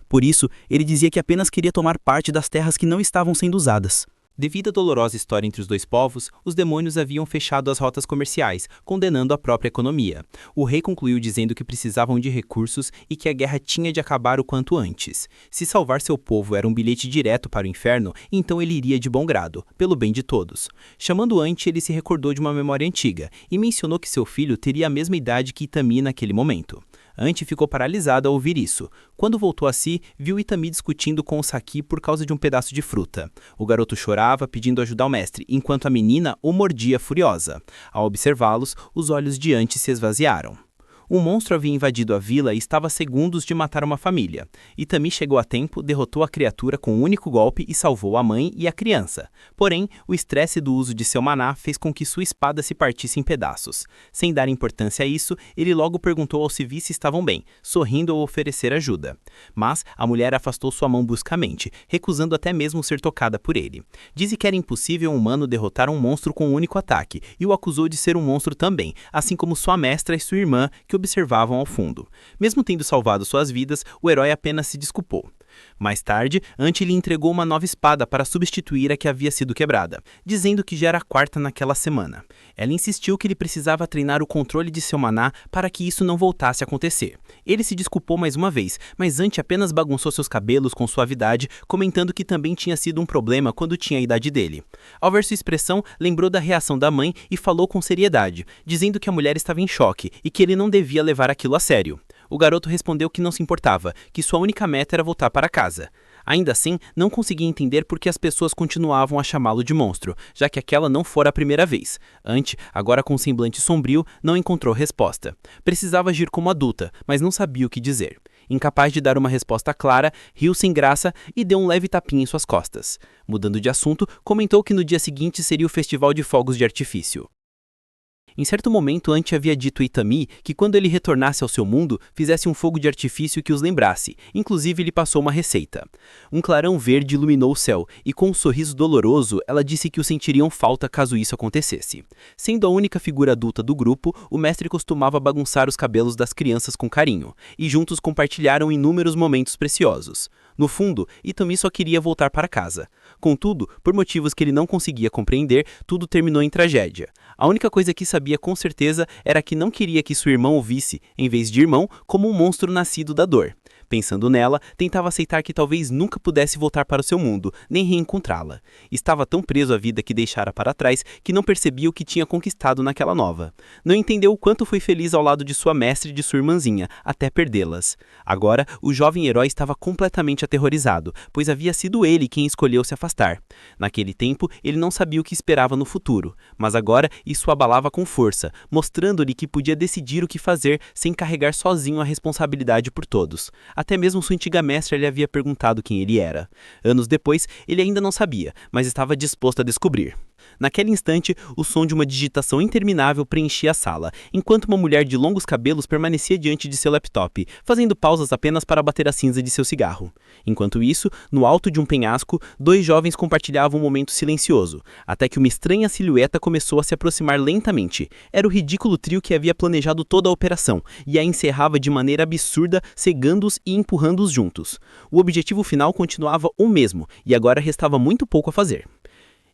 Por isso, ele dizia que apenas queria tomar parte das terras que não estavam sendo usadas. Devido à dolorosa história entre os dois povos, os demônios haviam fechado as rotas comerciais, condenando a própria economia. O rei concluiu dizendo que precisavam de recursos e que a guerra tinha de acabar o quanto antes. Se salvar seu povo era um bilhete direto para o inferno, então ele iria de bom grado, pelo bem de todos. Chamando Ante, ele se recordou de uma memória antiga e mencionou que seu filho teria a mesma idade que Itami naquele momento. Ante ficou paralisado ao ouvir isso. Quando voltou a si, viu Itami discutindo com o Saki por causa de um pedaço de fruta. O garoto chorava, pedindo ajuda ao mestre, enquanto a menina o mordia furiosa. Ao observá-los, os olhos de Ante se esvaziaram. Um monstro havia invadido a vila e estava a segundos de matar uma família. Itami chegou a tempo, derrotou a criatura com um único golpe e salvou a mãe e a criança. Porém, o estresse do uso de seu maná fez com que sua espada se partisse em pedaços. Sem dar importância a isso, ele logo perguntou aos civis se estavam bem, sorrindo ao oferecer ajuda. Mas a mulher afastou sua mão bruscamente, recusando até mesmo ser tocada por ele. Disse que era impossível um humano derrotar um monstro com um único ataque, e o acusou de ser um monstro também, assim como sua mestra e sua irmã, que observavam ao fundo. Mesmo tendo salvado suas vidas, o herói apenas se desculpou. Mais tarde, Ante lhe entregou uma nova espada para substituir a que havia sido quebrada, dizendo que já era a quarta naquela semana. Ela insistiu que ele precisava treinar o controle de seu maná para que isso não voltasse a acontecer. Ele se desculpou mais uma vez, mas Ante apenas bagunçou seus cabelos com suavidade, comentando que também tinha sido um problema quando tinha a idade dele. Ao ver sua expressão, lembrou da reação da mãe e falou com seriedade, dizendo que a mulher estava em choque e que ele não devia levar aquilo a sério. O garoto respondeu que não se importava, que sua única meta era voltar para casa. Ainda assim, não conseguia entender por que as pessoas continuavam a chamá-lo de monstro, já que aquela não fora a primeira vez. Ante, agora com um semblante sombrio, não encontrou resposta. Precisava agir como adulta, mas não sabia o que dizer. Incapaz de dar uma resposta clara, riu sem graça e deu um leve tapinha em suas costas. Mudando de assunto, comentou que no dia seguinte seria o festival de fogos de artifício. Em certo momento, Ante havia dito a Itami que quando ele retornasse ao seu mundo, fizesse um fogo de artifício que os lembrasse. Inclusive, lhe passou uma receita. Um clarão verde iluminou o céu, e com um sorriso doloroso, ela disse que o sentiriam falta caso isso acontecesse. Sendo a única figura adulta do grupo, o mestre costumava bagunçar os cabelos das crianças com carinho, e juntos compartilharam inúmeros momentos preciosos. No fundo, Itami só queria voltar para casa. Contudo, por motivos que ele não conseguia compreender, tudo terminou em tragédia. A única coisa que sabia com certeza era que não queria que sua irmã o visse, em vez de irmão, como um monstro nascido da dor. Pensando nela, tentava aceitar que talvez nunca pudesse voltar para o seu mundo, nem reencontrá-la. Estava tão preso à vida que deixara para trás que não percebia o que tinha conquistado naquela nova. Não entendeu o quanto foi feliz ao lado de sua mestra e de sua irmãzinha, até perdê-las. Agora, o jovem herói estava completamente aterrorizado, pois havia sido ele quem escolheu se afastar. Naquele tempo, ele não sabia o que esperava no futuro, mas agora isso o abalava com força, mostrando-lhe que podia decidir o que fazer sem carregar sozinho a responsabilidade por todos. Até mesmo sua antiga mestra lhe havia perguntado quem ele era. Anos depois, ele ainda não sabia, mas estava disposto a descobrir. Naquele instante, o som de uma digitação interminável preenchia a sala, enquanto uma mulher de longos cabelos permanecia diante de seu laptop, fazendo pausas apenas para bater a cinza de seu cigarro. Enquanto isso, no alto de um penhasco, dois jovens compartilhavam um momento silencioso, até que uma estranha silhueta começou a se aproximar lentamente. Era o ridículo trio que havia planejado toda a operação, e a encerrava de maneira absurda, cegando-os e empurrando-os juntos. O objetivo final continuava o mesmo, e agora restava muito pouco a fazer.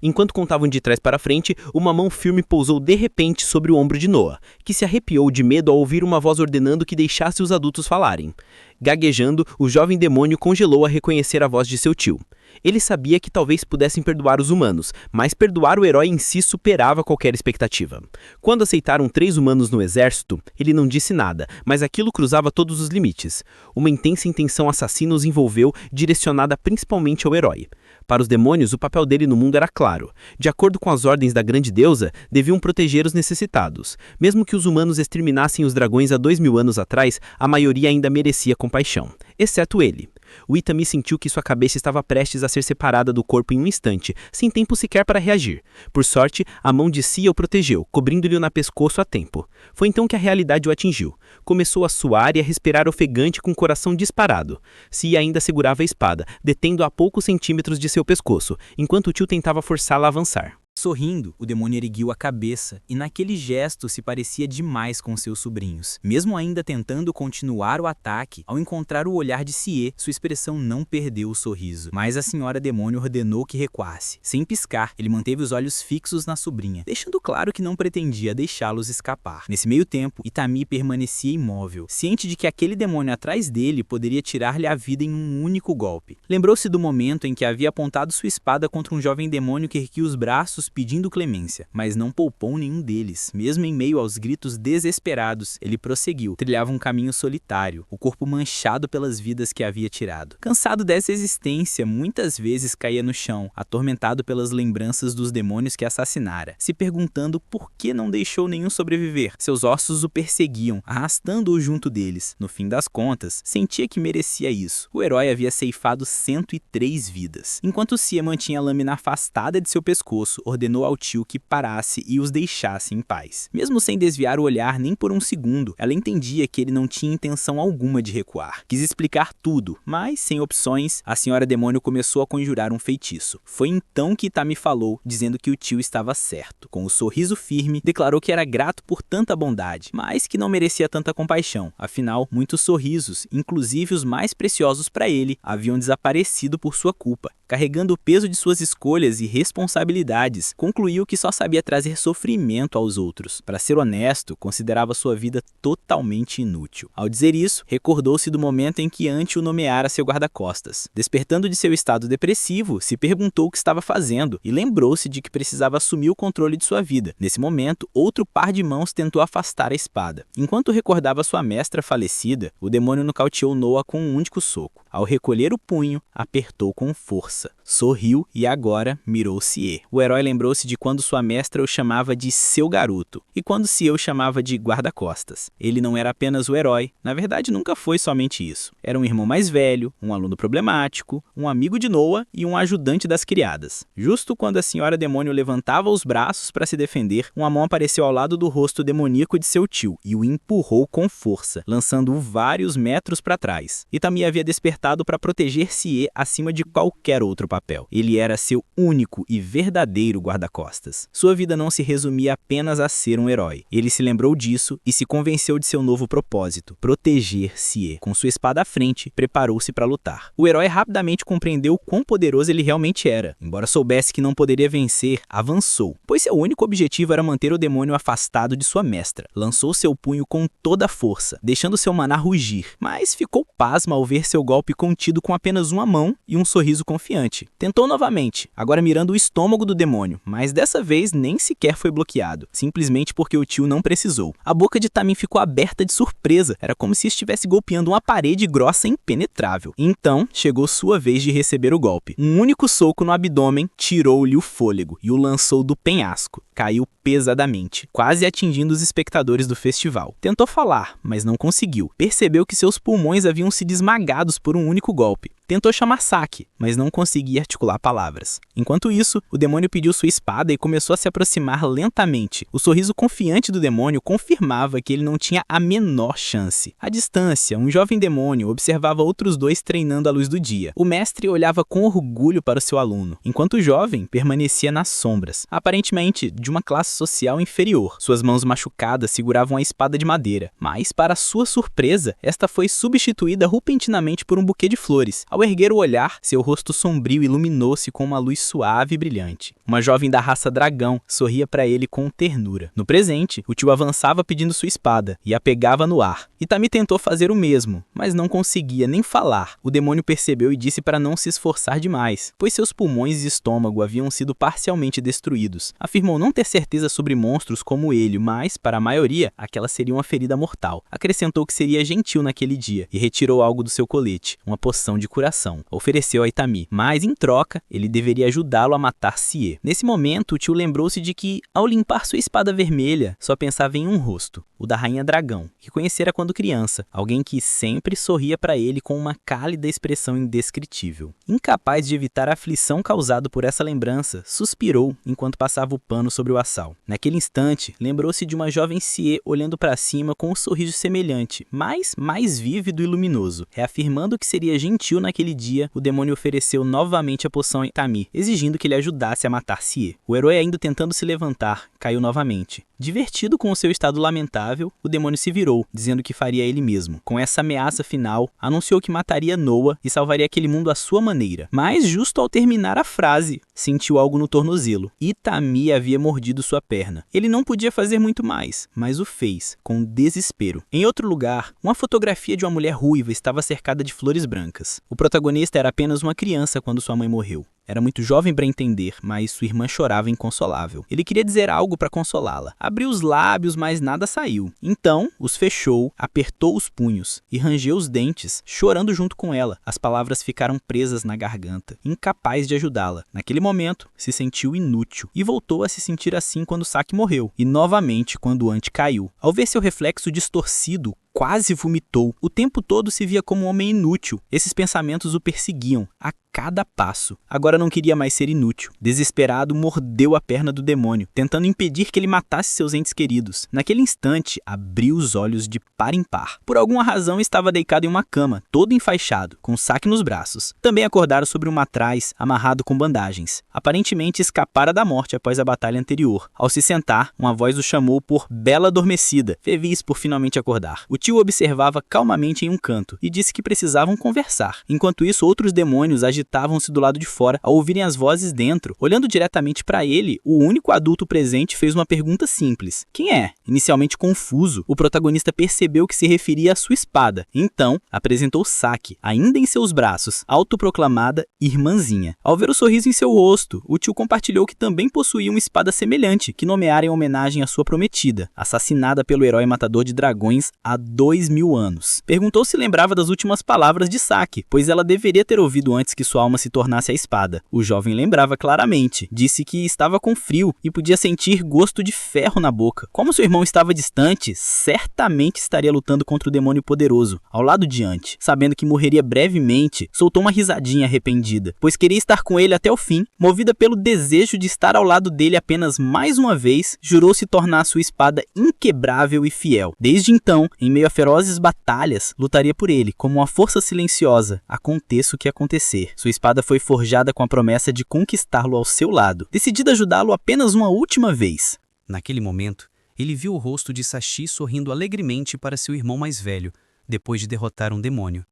Enquanto contavam de trás para frente, uma mão firme pousou de repente sobre o ombro de Noah, que se arrepiou de medo ao ouvir uma voz ordenando que deixasse os adultos falarem. Gaguejando, o jovem demônio congelou a reconhecer a voz de seu tio. Ele sabia que talvez pudessem perdoar os humanos, mas perdoar o herói em si superava qualquer expectativa. Quando aceitaram 3 humanos no exército, ele não disse nada, mas aquilo cruzava todos os limites. Uma intensa intenção assassina os envolveu, direcionada principalmente ao herói. Para os demônios, o papel dele no mundo era claro. De acordo com as ordens da grande deusa, deviam proteger os necessitados. Mesmo que os humanos exterminassem os dragões há 2000 anos atrás, a maioria ainda merecia compaixão, exceto ele. O Itami sentiu que sua cabeça estava prestes a ser separada do corpo em um instante, sem tempo sequer para reagir. Por sorte, a mão de Cia o protegeu, cobrindo-lhe na pescoço a tempo. Foi então que a realidade o atingiu. Começou a suar e a respirar ofegante com o coração disparado. Cia ainda segurava a espada, detendo-a a poucos centímetros de seu pescoço, enquanto o tio tentava forçá-la a avançar. Sorrindo, o demônio ergueu a cabeça e naquele gesto se parecia demais com seus sobrinhos. Mesmo ainda tentando continuar o ataque, ao encontrar o olhar de Sie, sua expressão não perdeu o sorriso. Mas a senhora demônio ordenou que recuasse. Sem piscar, ele manteve os olhos fixos na sobrinha, deixando claro que não pretendia deixá-los escapar. Nesse meio tempo, Itami permanecia imóvel, ciente de que aquele demônio atrás dele poderia tirar-lhe a vida em um único golpe. Lembrou-se do momento em que havia apontado sua espada contra um jovem demônio que erguia os braços pedindo clemência, mas não poupou nenhum deles. Mesmo em meio aos gritos desesperados, ele prosseguiu. Trilhava um caminho solitário, o corpo manchado pelas vidas que havia tirado. Cansado dessa existência, muitas vezes caía no chão, atormentado pelas lembranças dos demônios que assassinara, se perguntando por que não deixou nenhum sobreviver. Seus ossos o perseguiam, arrastando-o junto deles. No fim das contas, sentia que merecia isso. O herói havia ceifado 103 vidas. Enquanto Cia mantinha a lâmina afastada de seu pescoço, ordenou ao tio que parasse e os deixasse em paz. Mesmo sem desviar o olhar nem por um segundo, ela entendia que ele não tinha intenção alguma de recuar. Quis explicar tudo, mas, sem opções, a senhora demônio começou a conjurar um feitiço. Foi então que Itami falou, dizendo que o tio estava certo. Com o sorriso firme, declarou que era grato por tanta bondade, mas que não merecia tanta compaixão. Afinal, muitos sorrisos, inclusive os mais preciosos para ele, haviam desaparecido por sua culpa. Carregando o peso de suas escolhas e responsabilidades, concluiu que só sabia trazer sofrimento aos outros. Para ser honesto, considerava sua vida totalmente inútil. Ao dizer isso, recordou-se do momento em que Ante o nomeara seu guarda-costas. Despertando de seu estado depressivo, se perguntou o que estava fazendo e lembrou-se de que precisava assumir o controle de sua vida. Nesse momento, outro par de mãos tentou afastar a espada. Enquanto recordava sua mestra falecida, o demônio nocauteou Noah com um único soco. Ao recolher o punho, apertou com força. Sorriu e agora mirou Sie. O herói lembrou-se de quando sua mestra o chamava de seu garoto e quando Sie o chamava de guarda-costas. Ele não era apenas o herói, na verdade nunca foi somente isso. Era um irmão mais velho, um aluno problemático, um amigo de Noah e um ajudante das criadas. Justo quando a senhora demônio levantava os braços para se defender, uma mão apareceu ao lado do rosto demoníaco de seu tio e o empurrou com força, lançando-o vários metros para trás. Itami havia despertado contratado para proteger Sie acima de qualquer outro papel. Ele era seu único e verdadeiro guarda-costas. Sua vida não se resumia apenas a ser um herói. Ele se lembrou disso e se convenceu de seu novo propósito, proteger Sie. Com sua espada à frente, preparou-se para lutar. O herói rapidamente compreendeu quão poderoso ele realmente era. Embora soubesse que não poderia vencer, avançou, pois seu único objetivo era manter o demônio afastado de sua mestra. Lançou seu punho com toda a força, deixando seu maná rugir, mas ficou pasmo ao ver seu golpe contido com apenas uma mão e um sorriso confiante. Tentou novamente, agora mirando o estômago do demônio, mas dessa vez nem sequer foi bloqueado, simplesmente porque o tio não precisou. A boca de Tamim ficou aberta de surpresa, era como se estivesse golpeando uma parede grossa e impenetrável. Então, chegou sua vez de receber o golpe. Um único soco no abdômen tirou-lhe o fôlego e o lançou do penhasco. Caiu pesadamente, quase atingindo os espectadores do festival. Tentou falar, mas não conseguiu. Percebeu que seus pulmões haviam sido esmagados por um único golpe. Tentou chamar Saki, mas não conseguia articular palavras. Enquanto isso, o demônio pediu sua espada e começou a se aproximar lentamente. O sorriso confiante do demônio confirmava que ele não tinha a menor chance. À distância, um jovem demônio observava outros dois treinando à luz do dia. O mestre olhava com orgulho para o seu aluno, enquanto o jovem permanecia nas sombras, aparentemente de uma classe social inferior. Suas mãos machucadas seguravam a espada de madeira, mas, para sua surpresa, esta foi substituída repentinamente por um buquê de flores. Ao erguer o olhar, seu rosto sombrio iluminou-se com uma luz suave e brilhante. Uma jovem da raça dragão sorria para ele com ternura. No presente, o tio avançava pedindo sua espada e a pegava no ar. Itami tentou fazer o mesmo, mas não conseguia nem falar. O demônio percebeu e disse para não se esforçar demais, pois seus pulmões e estômago haviam sido parcialmente destruídos. Afirmou não ter certeza sobre monstros como ele, mas, para a maioria, aquela seria uma ferida mortal. Acrescentou que seria gentil naquele dia e retirou algo do seu colete, uma poção de curação. Ofereceu a Itami, mas, em troca, ele deveria ajudá-lo a matar Sie. Nesse momento, o tio lembrou-se de que, ao limpar sua espada vermelha, só pensava em um rosto, o da Rainha Dragão, que conhecera quando criança, alguém que sempre sorria para ele com uma cálida expressão indescritível. Incapaz de evitar a aflição causada por essa lembrança, suspirou enquanto passava o pano sobre o assal. Naquele instante, lembrou-se de uma jovem Sie olhando para cima com um sorriso semelhante, mas mais vívido e luminoso. Reafirmando que seria gentil naquele dia, o demônio ofereceu novamente a poção a Itami, exigindo que ele ajudasse a matar Sie. O herói, ainda tentando se levantar, caiu novamente. Divertido com o seu estado lamentável, o demônio se virou, dizendo que faria ele mesmo. Com essa ameaça final, anunciou que mataria Noah e salvaria aquele mundo à sua maneira. Mas, justo ao terminar a frase, sentiu algo no tornozelo. Itami havia mordido sua perna. Ele não podia fazer muito mais, mas o fez, com desespero. Em outro lugar, uma fotografia de uma mulher ruiva estava cercada de flores brancas. O protagonista era apenas uma criança quando sua mãe morreu. Era muito jovem para entender, mas sua irmã chorava inconsolável. Ele queria dizer algo para consolá-la. Abriu os lábios, mas nada saiu. Então, os fechou, apertou os punhos e rangeu os dentes, chorando junto com ela. As palavras ficaram presas na garganta, incapaz de ajudá-la. Naquele momento, se sentiu inútil e voltou a se sentir assim quando Saki morreu e novamente quando Ant caiu. Ao ver seu reflexo distorcido, quase vomitou. O tempo todo se via como um homem inútil. Esses pensamentos o perseguiam a cada passo. Agora não queria mais ser inútil. Desesperado, mordeu a perna do demônio, tentando impedir que ele matasse seus entes queridos. Naquele instante, abriu os olhos de par em par. Por alguma razão, estava deitado em uma cama, todo enfaixado, com Saki nos braços. Também acordaram sobre um matraz, amarrado com bandagens. Aparentemente escapara da morte após a batalha anterior. Ao se sentar, uma voz o chamou por Bela Adormecida, feliz por finalmente acordar. O tio observava calmamente em um canto e disse que precisavam conversar. Enquanto isso, outros demônios agitavam-se do lado de fora ao ouvirem as vozes dentro. Olhando diretamente para ele, o único adulto presente fez uma pergunta simples. Quem é? Inicialmente confuso, o protagonista percebeu que se referia à sua espada. Então, apresentou Saki, ainda em seus braços, autoproclamada irmãzinha. Ao ver o sorriso em seu rosto, o tio compartilhou que também possuía uma espada semelhante, que nomeara em homenagem à sua prometida, assassinada pelo herói matador de dragões há 2000 anos. Perguntou se lembrava das últimas palavras de Saki, pois ela deveria ter ouvido antes que sua alma se tornasse a espada. O jovem lembrava claramente. Disse que estava com frio e podia sentir gosto de ferro na boca. Como seu irmão estava distante, certamente estaria lutando contra o demônio poderoso, ao lado de Ant. Sabendo que morreria brevemente, soltou uma risadinha arrependida, pois queria estar com ele até o fim. Movida pelo desejo de estar ao lado dele apenas mais uma vez, jurou se tornar sua espada inquebrável e fiel. Desde então, em meio meio a ferozes batalhas, lutaria por ele, como uma força silenciosa, aconteça o que acontecer. Sua espada foi forjada com a promessa de conquistá-lo ao seu lado, decidida a ajudá-lo apenas uma última vez. Naquele momento, ele viu o rosto de Sashi sorrindo alegremente para seu irmão mais velho, depois de derrotar um demônio.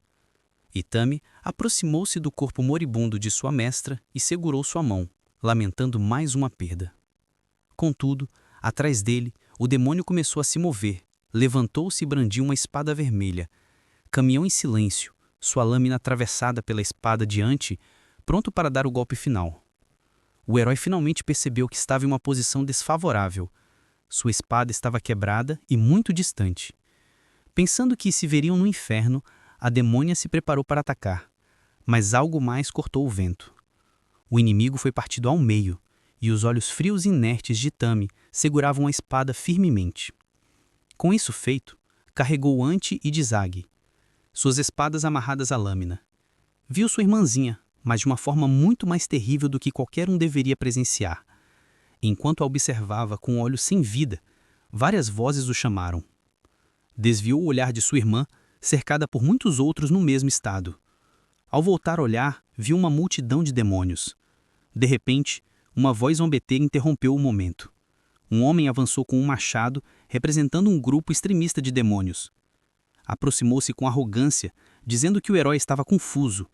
Itami aproximou-se do corpo moribundo de sua mestra e segurou sua mão, lamentando mais uma perda. Contudo, atrás dele, o demônio começou a se mover, levantou-se e brandiu uma espada vermelha. Caminhou em silêncio, sua lâmina atravessada pela espada diante, pronto para dar o golpe final. O herói finalmente percebeu que estava em uma posição desfavorável. Sua espada estava quebrada e muito distante. Pensando que se veriam no inferno, a demônia se preparou para atacar, mas algo mais cortou o vento. O inimigo foi partido ao meio, e os olhos frios e inertes de Itami seguravam a espada firmemente. Com isso feito, carregou Ante e Dizag, suas espadas amarradas à lâmina. Viu sua irmãzinha, mas de uma forma muito mais terrível do que qualquer um deveria presenciar. Enquanto a observava com olhos sem vida, várias vozes o chamaram. Desviou o olhar de sua irmã, cercada por muitos outros no mesmo estado. Ao voltar a olhar, viu uma multidão de demônios. De repente, uma voz zombeteira interrompeu o momento. Um homem avançou com um machado, representando um grupo extremista de demônios. Aproximou-se com arrogância, dizendo que o herói estava confuso.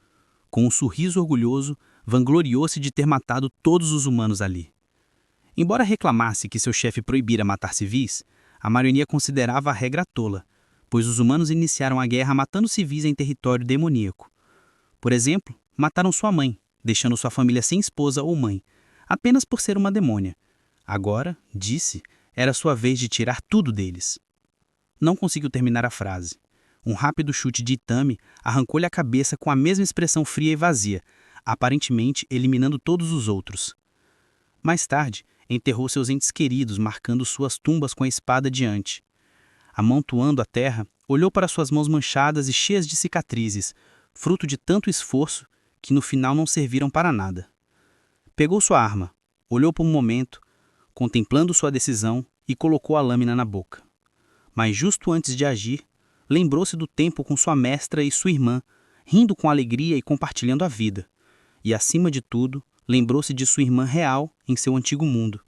Com um sorriso orgulhoso, vangloriou-se de ter matado todos os humanos ali. Embora reclamasse que seu chefe proibira matar civis, a maioria considerava a regra tola, pois os humanos iniciaram a guerra matando civis em território demoníaco. Por exemplo, mataram sua mãe, deixando sua família sem esposa ou mãe, apenas por ser uma demônia. Agora, disse, era sua vez de tirar tudo deles. Não conseguiu terminar a frase. Um rápido chute de Itami arrancou-lhe a cabeça com a mesma expressão fria e vazia, aparentemente eliminando todos os outros. Mais tarde, enterrou seus entes queridos, marcando suas tumbas com a espada diante. Amontoando a terra, olhou para suas mãos manchadas e cheias de cicatrizes, fruto de tanto esforço que no final não serviram para nada. Pegou sua arma, olhou por um momento, contemplando sua decisão, e colocou a lâmina na boca. Mas justo antes de agir, lembrou-se do tempo com sua mestra e sua irmã, rindo com alegria e compartilhando a vida. E, acima de tudo, lembrou-se de sua irmã real em seu antigo mundo.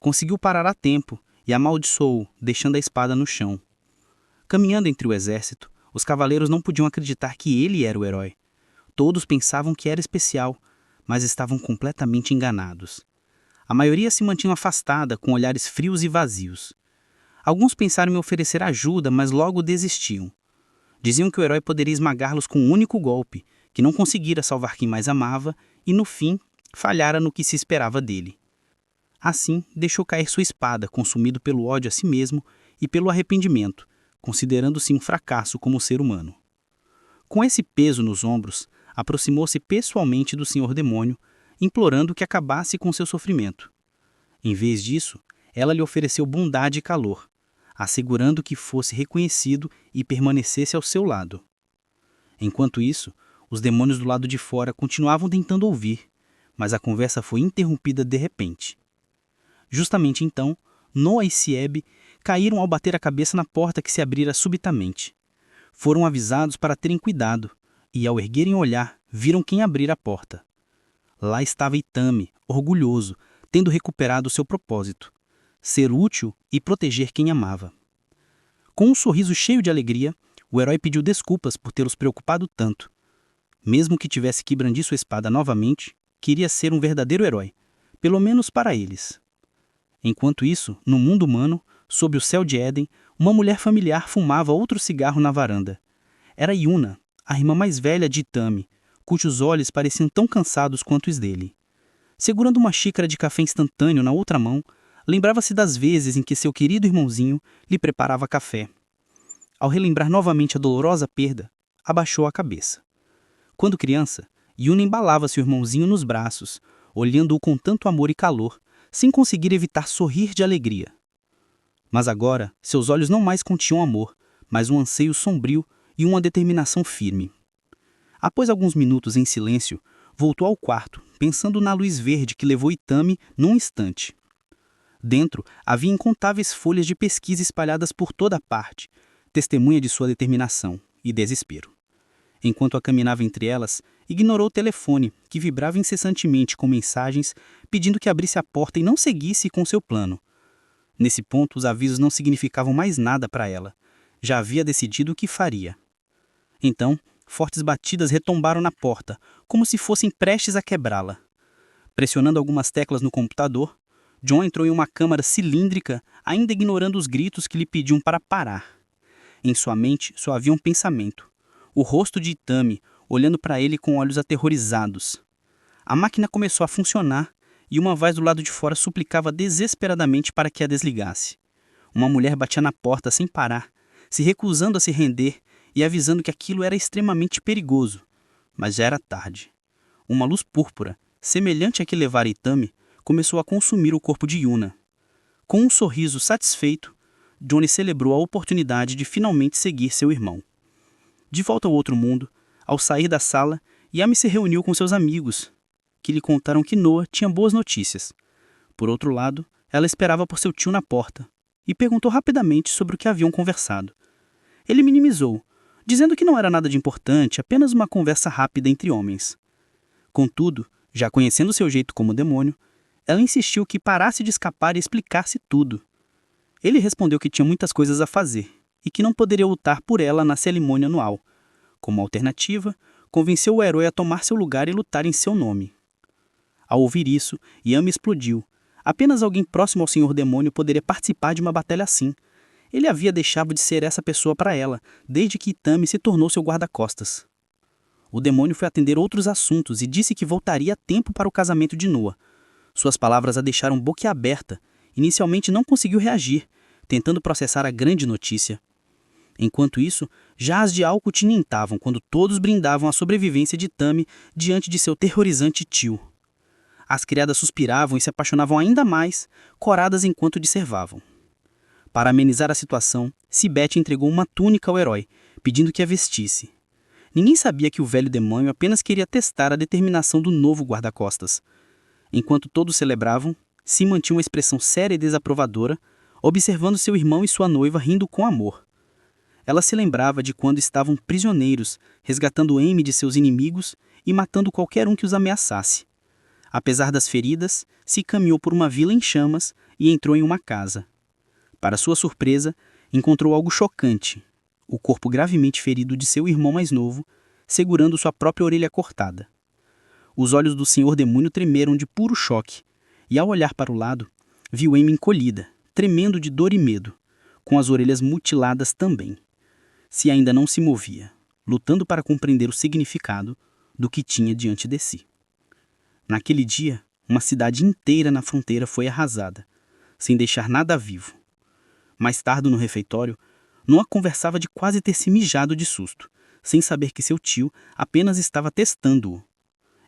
Conseguiu parar a tempo e amaldiçoou, deixando a espada no chão. Caminhando entre o exército, os cavaleiros não podiam acreditar que ele era o herói. Todos pensavam que era especial, mas estavam completamente enganados. A maioria se mantinha afastada, com olhares frios e vazios. Alguns pensaram em oferecer ajuda, mas logo desistiam. Diziam que o herói poderia esmagá-los com um único golpe, que não conseguira salvar quem mais amava e, no fim, falhara no que se esperava dele. Assim, deixou cair sua espada, consumido pelo ódio a si mesmo e pelo arrependimento, considerando-se um fracasso como ser humano. Com esse peso nos ombros, aproximou-se pessoalmente do Senhor Demônio, implorando que acabasse com seu sofrimento. Em vez disso, ela lhe ofereceu bondade e calor, assegurando que fosse reconhecido e permanecesse ao seu lado. Enquanto isso, os demônios do lado de fora continuavam tentando ouvir, mas a conversa foi interrompida de repente. Justamente então, Noa e Siebe caíram ao bater a cabeça na porta que se abrira subitamente. Foram avisados para terem cuidado, e ao erguerem o olhar, viram quem abrira a porta. Lá estava Itami, orgulhoso, tendo recuperado seu propósito: ser útil e proteger quem amava. Com um sorriso cheio de alegria, o herói pediu desculpas por tê-los preocupado tanto. Mesmo que tivesse que brandir sua espada novamente, queria ser um verdadeiro herói, pelo menos para eles. Enquanto isso, no mundo humano, sob o céu de Éden, uma mulher familiar fumava outro cigarro na varanda. Era Yuna, a irmã mais velha de Itami, cujos olhos pareciam tão cansados quanto os dele. Segurando uma xícara de café instantâneo na outra mão, lembrava-se das vezes em que seu querido irmãozinho lhe preparava café. Ao relembrar novamente a dolorosa perda, abaixou a cabeça. Quando criança, Yuna embalava seu irmãozinho nos braços, olhando-o com tanto amor e calor, sem conseguir evitar sorrir de alegria. Mas agora, seus olhos não mais continham amor, mas um anseio sombrio e uma determinação firme. Após alguns minutos em silêncio, voltou ao quarto, pensando na luz verde que levou Itami num instante. Dentro havia incontáveis folhas de pesquisa espalhadas por toda parte, testemunha de sua determinação e desespero. Enquanto a caminhava entre elas, ignorou o telefone, que vibrava incessantemente com mensagens pedindo que abrisse a porta e não seguisse com seu plano. Nesse ponto, os avisos não significavam mais nada para ela. Já havia decidido o que faria. Então, fortes batidas retombaram na porta, como se fossem prestes a quebrá-la. Pressionando algumas teclas no computador, John entrou em uma câmara cilíndrica, ainda ignorando os gritos que lhe pediam para parar. Em sua mente só havia um pensamento: o rosto de Itami, olhando para ele com olhos aterrorizados. A máquina começou a funcionar e uma voz do lado de fora suplicava desesperadamente para que a desligasse. Uma mulher batia na porta sem parar, se recusando a se render e avisando que aquilo era extremamente perigoso. Mas já era tarde. Uma luz púrpura, semelhante à que levara Itami, começou a consumir o corpo de Yuna. Com um sorriso satisfeito, Johnny celebrou a oportunidade de finalmente seguir seu irmão. De volta ao outro mundo, ao sair da sala, Yami se reuniu com seus amigos, que lhe contaram que Noah tinha boas notícias. Por outro lado, ela esperava por seu tio na porta e perguntou rapidamente sobre o que haviam conversado. Ele minimizou, dizendo que não era nada de importante, apenas uma conversa rápida entre homens. Contudo, já conhecendo seu jeito como demônio, ela insistiu que parasse de escapar e explicasse tudo. Ele respondeu que tinha muitas coisas a fazer e que não poderia lutar por ela na cerimônia anual. Como alternativa, convenceu o herói a tomar seu lugar e lutar em seu nome. Ao ouvir isso, Yami explodiu. Apenas alguém próximo ao Senhor Demônio poderia participar de uma batalha assim. Ele havia deixado de ser essa pessoa para ela, desde que Itami se tornou seu guarda-costas. O demônio foi atender outros assuntos e disse que voltaria a tempo para o casamento de Noah. Suas palavras a deixaram boquiaberta. Inicialmente não conseguiu reagir, tentando processar a grande notícia. Enquanto isso, já as de álcool tinintavam quando todos brindavam a sobrevivência de Itami diante de seu terrorizante tio. As criadas suspiravam e se apaixonavam ainda mais, coradas enquanto observavam. Para amenizar a situação, Sibete entregou uma túnica ao herói, pedindo que a vestisse. Ninguém sabia que o velho demônio apenas queria testar a determinação do novo guarda-costas. Enquanto todos celebravam, Si mantinha uma expressão séria e desaprovadora, observando seu irmão e sua noiva rindo com amor. Ela se lembrava de quando estavam prisioneiros, resgatando Amy de seus inimigos e matando qualquer um que os ameaçasse. Apesar das feridas, Se caminhou por uma vila em chamas e entrou em uma casa. Para sua surpresa, encontrou algo chocante: o corpo gravemente ferido de seu irmão mais novo, segurando sua própria orelha cortada. Os olhos do Senhor Demônio tremeram de puro choque, e ao olhar para o lado, viu Amy encolhida, tremendo de dor e medo, com as orelhas mutiladas também. Se ainda não se movia, lutando para compreender o significado do que tinha diante de si. Naquele dia, uma cidade inteira na fronteira foi arrasada, sem deixar nada vivo. Mais tarde no refeitório, Noah conversava de quase ter se mijado de susto, sem saber que seu tio apenas estava testando-o.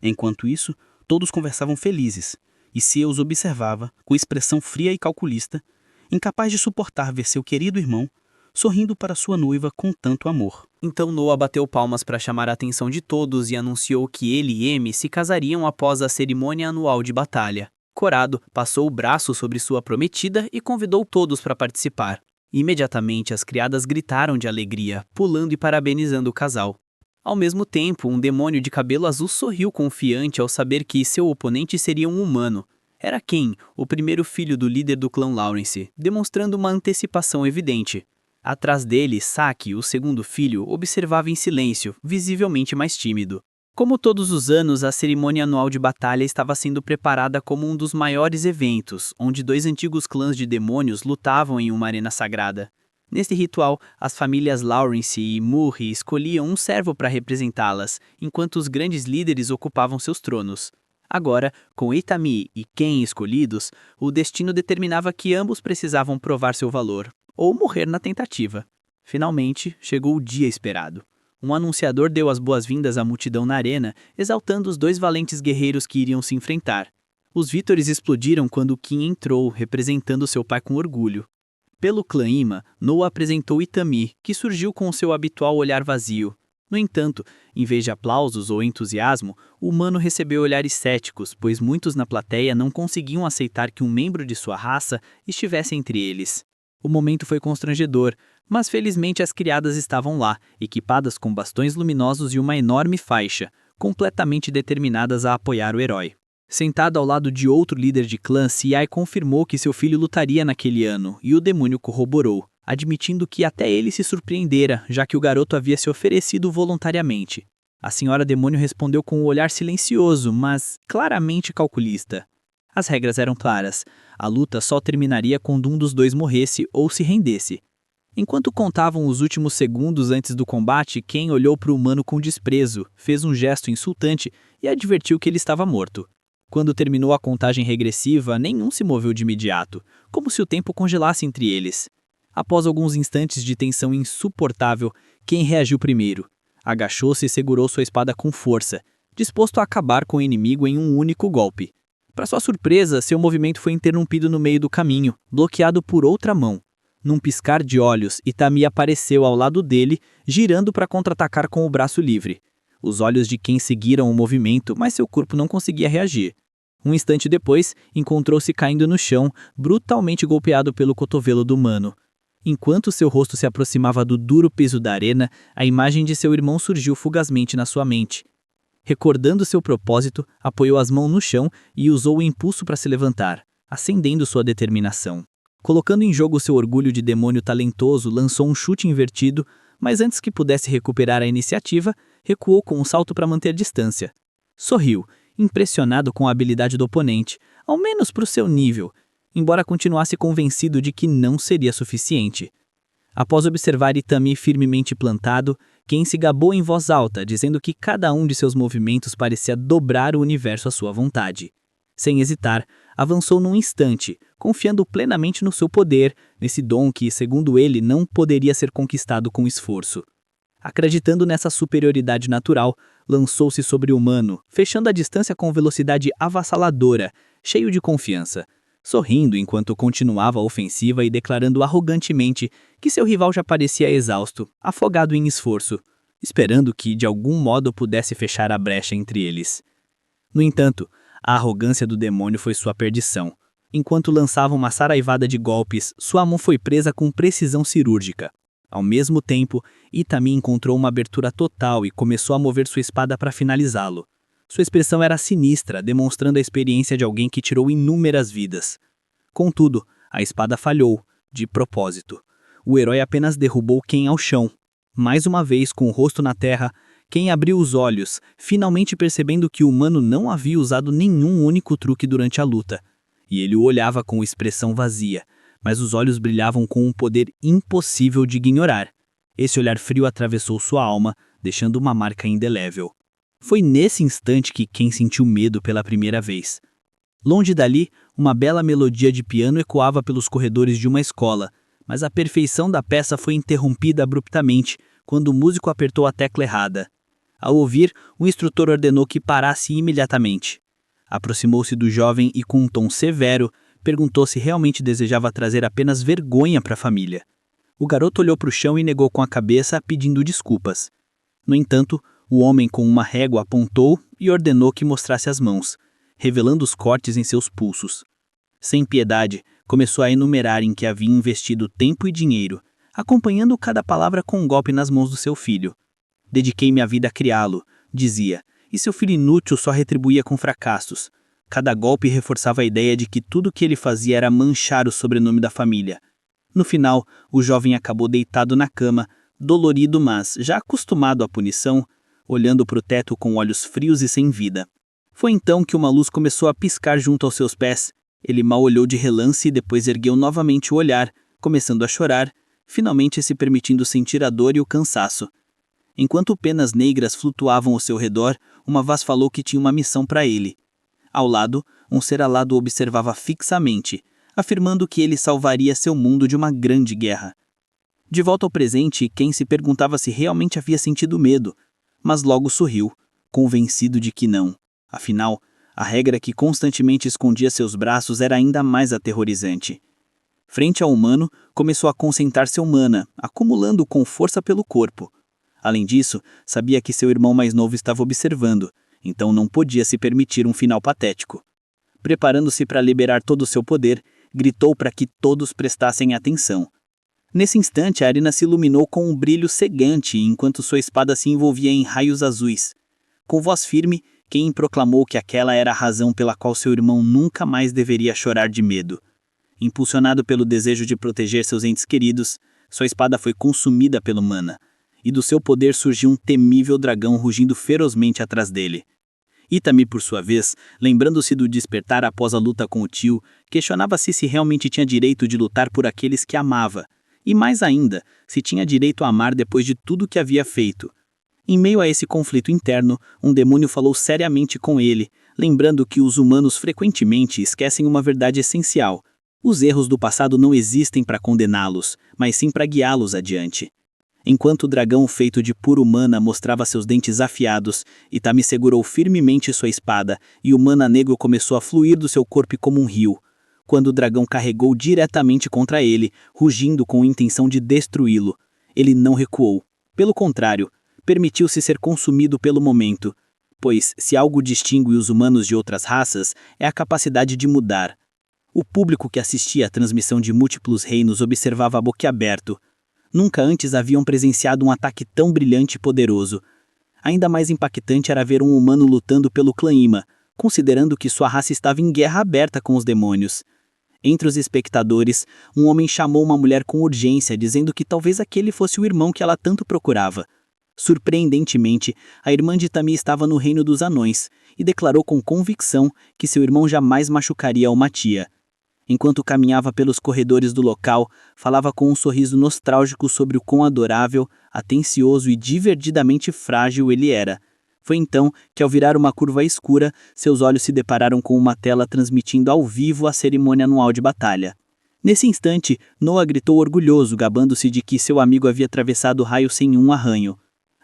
Enquanto isso, todos conversavam felizes, e Se os observava com expressão fria e calculista, incapaz de suportar ver seu querido irmão sorrindo para sua noiva com tanto amor. Então Noah bateu palmas para chamar a atenção de todos e anunciou que ele e Amy se casariam após a cerimônia anual de batalha. Corado passou o braço sobre sua prometida e convidou todos para participar. Imediatamente as criadas gritaram de alegria, pulando e parabenizando o casal. Ao mesmo tempo, um demônio de cabelo azul sorriu confiante ao saber que seu oponente seria um humano. Era Ken, o primeiro filho do líder do clã Lawrence, demonstrando uma antecipação evidente. Atrás dele, Saki, o segundo filho, observava em silêncio, visivelmente mais tímido. Como todos os anos, a cerimônia anual de batalha estava sendo preparada como um dos maiores eventos, onde dois antigos clãs de demônios lutavam em uma arena sagrada. Neste ritual, as famílias Lawrence e Murray escolhiam um servo para representá-las, enquanto os grandes líderes ocupavam seus tronos. Agora, com Itami e Ken escolhidos, o destino determinava que ambos precisavam provar seu valor, ou morrer na tentativa. Finalmente, chegou o dia esperado. Um anunciador deu as boas-vindas à multidão na arena, exaltando os dois valentes guerreiros que iriam se enfrentar. Os vítores explodiram quando Kin entrou, representando seu pai com orgulho. Pelo clã Ima, Noah apresentou Itami, que surgiu com seu habitual olhar vazio. No entanto, em vez de aplausos ou entusiasmo, o humano recebeu olhares céticos, pois muitos na plateia não conseguiam aceitar que um membro de sua raça estivesse entre eles. O momento foi constrangedor, mas felizmente as criadas estavam lá, equipadas com bastões luminosos e uma enorme faixa, completamente determinadas a apoiar o herói. Sentado ao lado de outro líder de clã, Siai confirmou que seu filho lutaria naquele ano, e o demônio corroborou, admitindo que até ele se surpreendera, já que o garoto havia se oferecido voluntariamente. A senhora demônio respondeu com um olhar silencioso, mas claramente calculista. As regras eram claras. A luta só terminaria quando um dos dois morresse ou se rendesse. Enquanto contavam os últimos segundos antes do combate, Ken olhou para o humano com desprezo, fez um gesto insultante e advertiu que ele estava morto. Quando terminou a contagem regressiva, nenhum se moveu de imediato, como se o tempo congelasse entre eles. Após alguns instantes de tensão insuportável, Ken reagiu primeiro. Agachou-se e segurou sua espada com força, disposto a acabar com o inimigo em um único golpe. Para sua surpresa, seu movimento foi interrompido no meio do caminho, bloqueado por outra mão. Num piscar de olhos, Itami apareceu ao lado dele, girando para contra-atacar com o braço livre. Os olhos de Ken seguiram o movimento, mas seu corpo não conseguia reagir. Um instante depois, encontrou-se caindo no chão, brutalmente golpeado pelo cotovelo do humano. Enquanto seu rosto se aproximava do duro piso da arena, a imagem de seu irmão surgiu fugazmente na sua mente. Recordando seu propósito, apoiou as mãos no chão e usou o impulso para se levantar, acendendo sua determinação. Colocando em jogo seu orgulho de demônio talentoso, lançou um chute invertido, mas antes que pudesse recuperar a iniciativa, recuou com um salto para manter distância. Sorriu, impressionado com a habilidade do oponente, ao menos para o seu nível, embora continuasse convencido de que não seria suficiente. Após observar Itami firmemente plantado, Ken se gabou em voz alta, dizendo que cada um de seus movimentos parecia dobrar o universo à sua vontade. Sem hesitar, avançou num instante, confiando plenamente no seu poder, nesse dom que, segundo ele, não poderia ser conquistado com esforço. Acreditando nessa superioridade natural, lançou-se sobre o humano, fechando a distância com velocidade avassaladora, cheio de confiança, sorrindo enquanto continuava a ofensiva e declarando arrogantemente que seu rival já parecia exausto, afogado em esforço, esperando que de algum modo pudesse fechar a brecha entre eles. No entanto, a arrogância do demônio foi sua perdição. Enquanto lançava uma saraivada de golpes, sua mão foi presa com precisão cirúrgica. Ao mesmo tempo, Itami encontrou uma abertura total e começou a mover sua espada para finalizá-lo. Sua expressão era sinistra, demonstrando a experiência de alguém que tirou inúmeras vidas. Contudo, a espada falhou, de propósito. O herói apenas derrubou Ken ao chão. Mais uma vez, com o rosto na terra, Ken abriu os olhos, finalmente percebendo que o humano não havia usado nenhum único truque durante a luta. E ele o olhava com expressão vazia, mas os olhos brilhavam com um poder impossível de ignorar. Esse olhar frio atravessou sua alma, deixando uma marca indelével. Foi nesse instante que Ken sentiu medo pela primeira vez. Longe dali, uma bela melodia de piano ecoava pelos corredores de uma escola, mas a perfeição da peça foi interrompida abruptamente quando o músico apertou a tecla errada. Ao ouvir, o instrutor ordenou que parasse imediatamente. Aproximou-se do jovem e, com um tom severo, perguntou se realmente desejava trazer apenas vergonha para a família. O garoto olhou para o chão e negou com a cabeça, pedindo desculpas. No entanto, o homem com uma régua apontou e ordenou que mostrasse as mãos, revelando os cortes em seus pulsos. Sem piedade, começou a enumerar em que havia investido tempo e dinheiro, acompanhando cada palavra com um golpe nas mãos do seu filho. Dediquei minha vida a criá-lo, dizia, e seu filho inútil só retribuía com fracassos. Cada golpe reforçava a ideia de que tudo o que ele fazia era manchar o sobrenome da família. No final, o jovem acabou deitado na cama, dolorido mas já acostumado à punição, olhando para o teto com olhos frios e sem vida. Foi então que uma luz começou a piscar junto aos seus pés. Ele mal olhou de relance e depois ergueu novamente o olhar, começando a chorar, finalmente se permitindo sentir a dor e o cansaço. Enquanto penas negras flutuavam ao seu redor, uma voz falou que tinha uma missão para ele. Ao lado, um ser alado o observava fixamente, afirmando que ele salvaria seu mundo de uma grande guerra. De volta ao presente, Ken se perguntava se realmente havia sentido medo, mas logo sorriu, convencido de que não. Afinal, a regra que constantemente escondia seus braços era ainda mais aterrorizante. Frente ao humano, começou a concentrar seu mana, acumulando com força pelo corpo. Além disso, sabia que seu irmão mais novo estava observando, então não podia se permitir um final patético. Preparando-se para liberar todo o seu poder, gritou para que todos prestassem atenção. Nesse instante, a arena se iluminou com um brilho cegante enquanto sua espada se envolvia em raios azuis. Com voz firme, Kain proclamou que aquela era a razão pela qual seu irmão nunca mais deveria chorar de medo. Impulsionado pelo desejo de proteger seus entes queridos, sua espada foi consumida pelo mana, e do seu poder surgiu um temível dragão rugindo ferozmente atrás dele. Itami, por sua vez, lembrando-se do despertar após a luta com o tio, questionava-se se realmente tinha direito de lutar por aqueles que amava, e mais ainda, se tinha direito a amar depois de tudo que havia feito. Em meio a esse conflito interno, um demônio falou seriamente com ele, lembrando que os humanos frequentemente esquecem uma verdade essencial. Os erros do passado não existem para condená-los, mas sim para guiá-los adiante. Enquanto o dragão feito de puro mana mostrava seus dentes afiados, Itami segurou firmemente sua espada e o mana negro começou a fluir do seu corpo como um rio. Quando o dragão carregou diretamente contra ele, rugindo com a intenção de destruí-lo, ele não recuou. Pelo contrário, permitiu-se ser consumido pelo momento, pois se algo distingue os humanos de outras raças, é a capacidade de mudar. O público que assistia à transmissão de múltiplos reinos observava boquiaberto. Nunca antes haviam presenciado um ataque tão brilhante e poderoso. Ainda mais impactante era ver um humano lutando pelo clã Ima, considerando que sua raça estava em guerra aberta com os demônios. Entre os espectadores, um homem chamou uma mulher com urgência, dizendo que talvez aquele fosse o irmão que ela tanto procurava. Surpreendentemente, a irmã de Itami estava no reino dos anões e declarou com convicção que seu irmão jamais machucaria uma tia. Enquanto caminhava pelos corredores do local, falava com um sorriso nostálgico sobre o quão adorável, atencioso e divertidamente frágil ele era. Foi então que, ao virar uma curva escura, seus olhos se depararam com uma tela transmitindo ao vivo a cerimônia anual de batalha. Nesse instante, Noah gritou orgulhoso, gabando-se de que seu amigo havia atravessado o raio sem um arranho.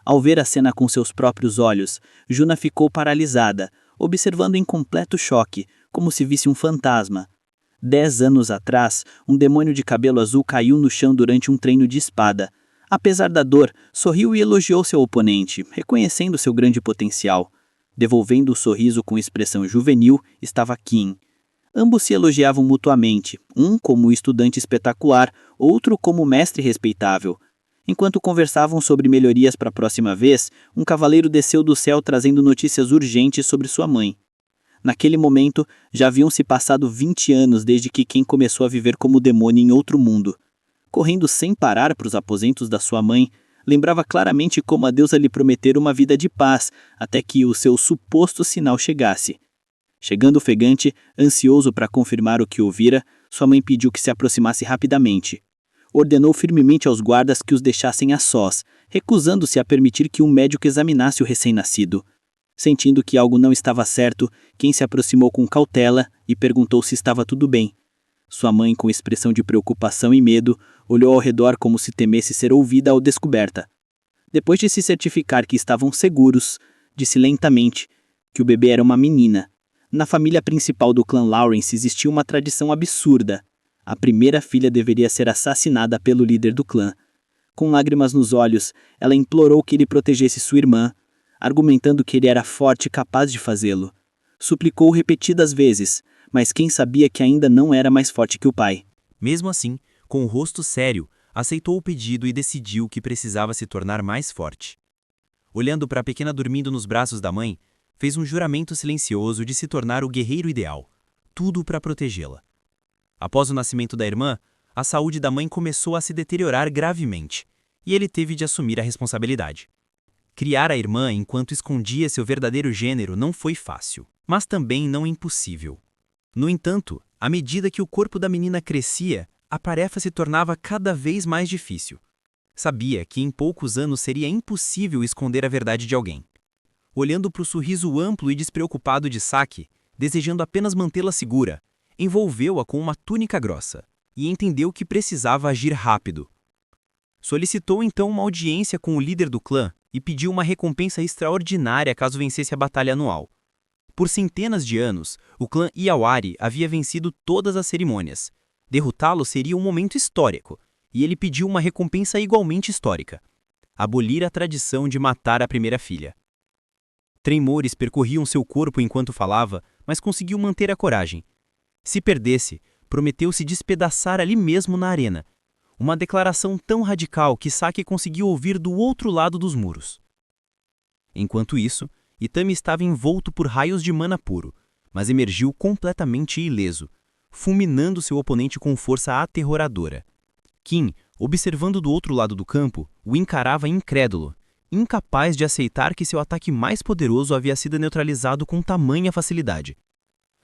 Ao ver a cena com seus próprios olhos, Juna ficou paralisada, observando em completo choque, como se visse um fantasma. 10 anos atrás, um demônio de cabelo azul caiu no chão durante um treino de espada. Apesar da dor, sorriu e elogiou seu oponente, reconhecendo seu grande potencial. Devolvendo o sorriso com expressão juvenil, estava Kim. Ambos se elogiavam mutuamente, um como estudante espetacular, outro como mestre respeitável. Enquanto conversavam sobre melhorias para a próxima vez, um cavaleiro desceu do céu trazendo notícias urgentes sobre sua mãe. Naquele momento, já haviam se passado 20 anos desde que Ken começou a viver como demônio em outro mundo. Correndo sem parar para os aposentos da sua mãe, lembrava claramente como a deusa lhe prometera uma vida de paz, até que o seu suposto sinal chegasse. Chegando ofegante, ansioso para confirmar o que ouvira, sua mãe pediu que se aproximasse rapidamente. Ordenou firmemente aos guardas que os deixassem a sós, recusando-se a permitir que um médico examinasse o recém-nascido. Sentindo que algo não estava certo, Ken se aproximou com cautela e perguntou se estava tudo bem. Sua mãe, com expressão de preocupação e medo, olhou ao redor como se temesse ser ouvida ao descoberta. Depois de se certificar que estavam seguros, disse lentamente que o bebê era uma menina. Na família principal do clã Lawrence existia uma tradição absurda. A primeira filha deveria ser assassinada pelo líder do clã. Com lágrimas nos olhos, ela implorou que ele protegesse sua irmã, argumentando que ele era forte e capaz de fazê-lo. Suplicou repetidas vezes, mas quem sabia que ainda não era mais forte que o pai. Mesmo assim, com o rosto sério, aceitou o pedido e decidiu que precisava se tornar mais forte. Olhando para a pequena dormindo nos braços da mãe, fez um juramento silencioso de se tornar o guerreiro ideal, tudo para protegê-la. Após o nascimento da irmã, a saúde da mãe começou a se deteriorar gravemente, e ele teve de assumir a responsabilidade. Criar a irmã enquanto escondia seu verdadeiro gênero não foi fácil, mas também não impossível. No entanto, à medida que o corpo da menina crescia, a tarefa se tornava cada vez mais difícil. Sabia que em poucos anos seria impossível esconder a verdade de alguém. Olhando para o sorriso amplo e despreocupado de Saki, desejando apenas mantê-la segura, envolveu-a com uma túnica grossa e entendeu que precisava agir rápido. Solicitou então uma audiência com o líder do clã e pediu uma recompensa extraordinária caso vencesse a batalha anual. Por centenas de anos, o clã Iawari havia vencido todas as cerimônias. Derrotá-lo seria um momento histórico, e ele pediu uma recompensa igualmente histórica: abolir a tradição de matar a primeira filha. Tremores percorriam seu corpo enquanto falava, mas conseguiu manter a coragem. Se perdesse, prometeu se despedaçar ali mesmo na arena. Uma declaração tão radical que Saki conseguiu ouvir do outro lado dos muros. Enquanto isso, Itami estava envolto por raios de mana puro, mas emergiu completamente ileso, fulminando seu oponente com força aterroradora. Kim, observando do outro lado do campo, o encarava incrédulo, incapaz de aceitar que seu ataque mais poderoso havia sido neutralizado com tamanha facilidade.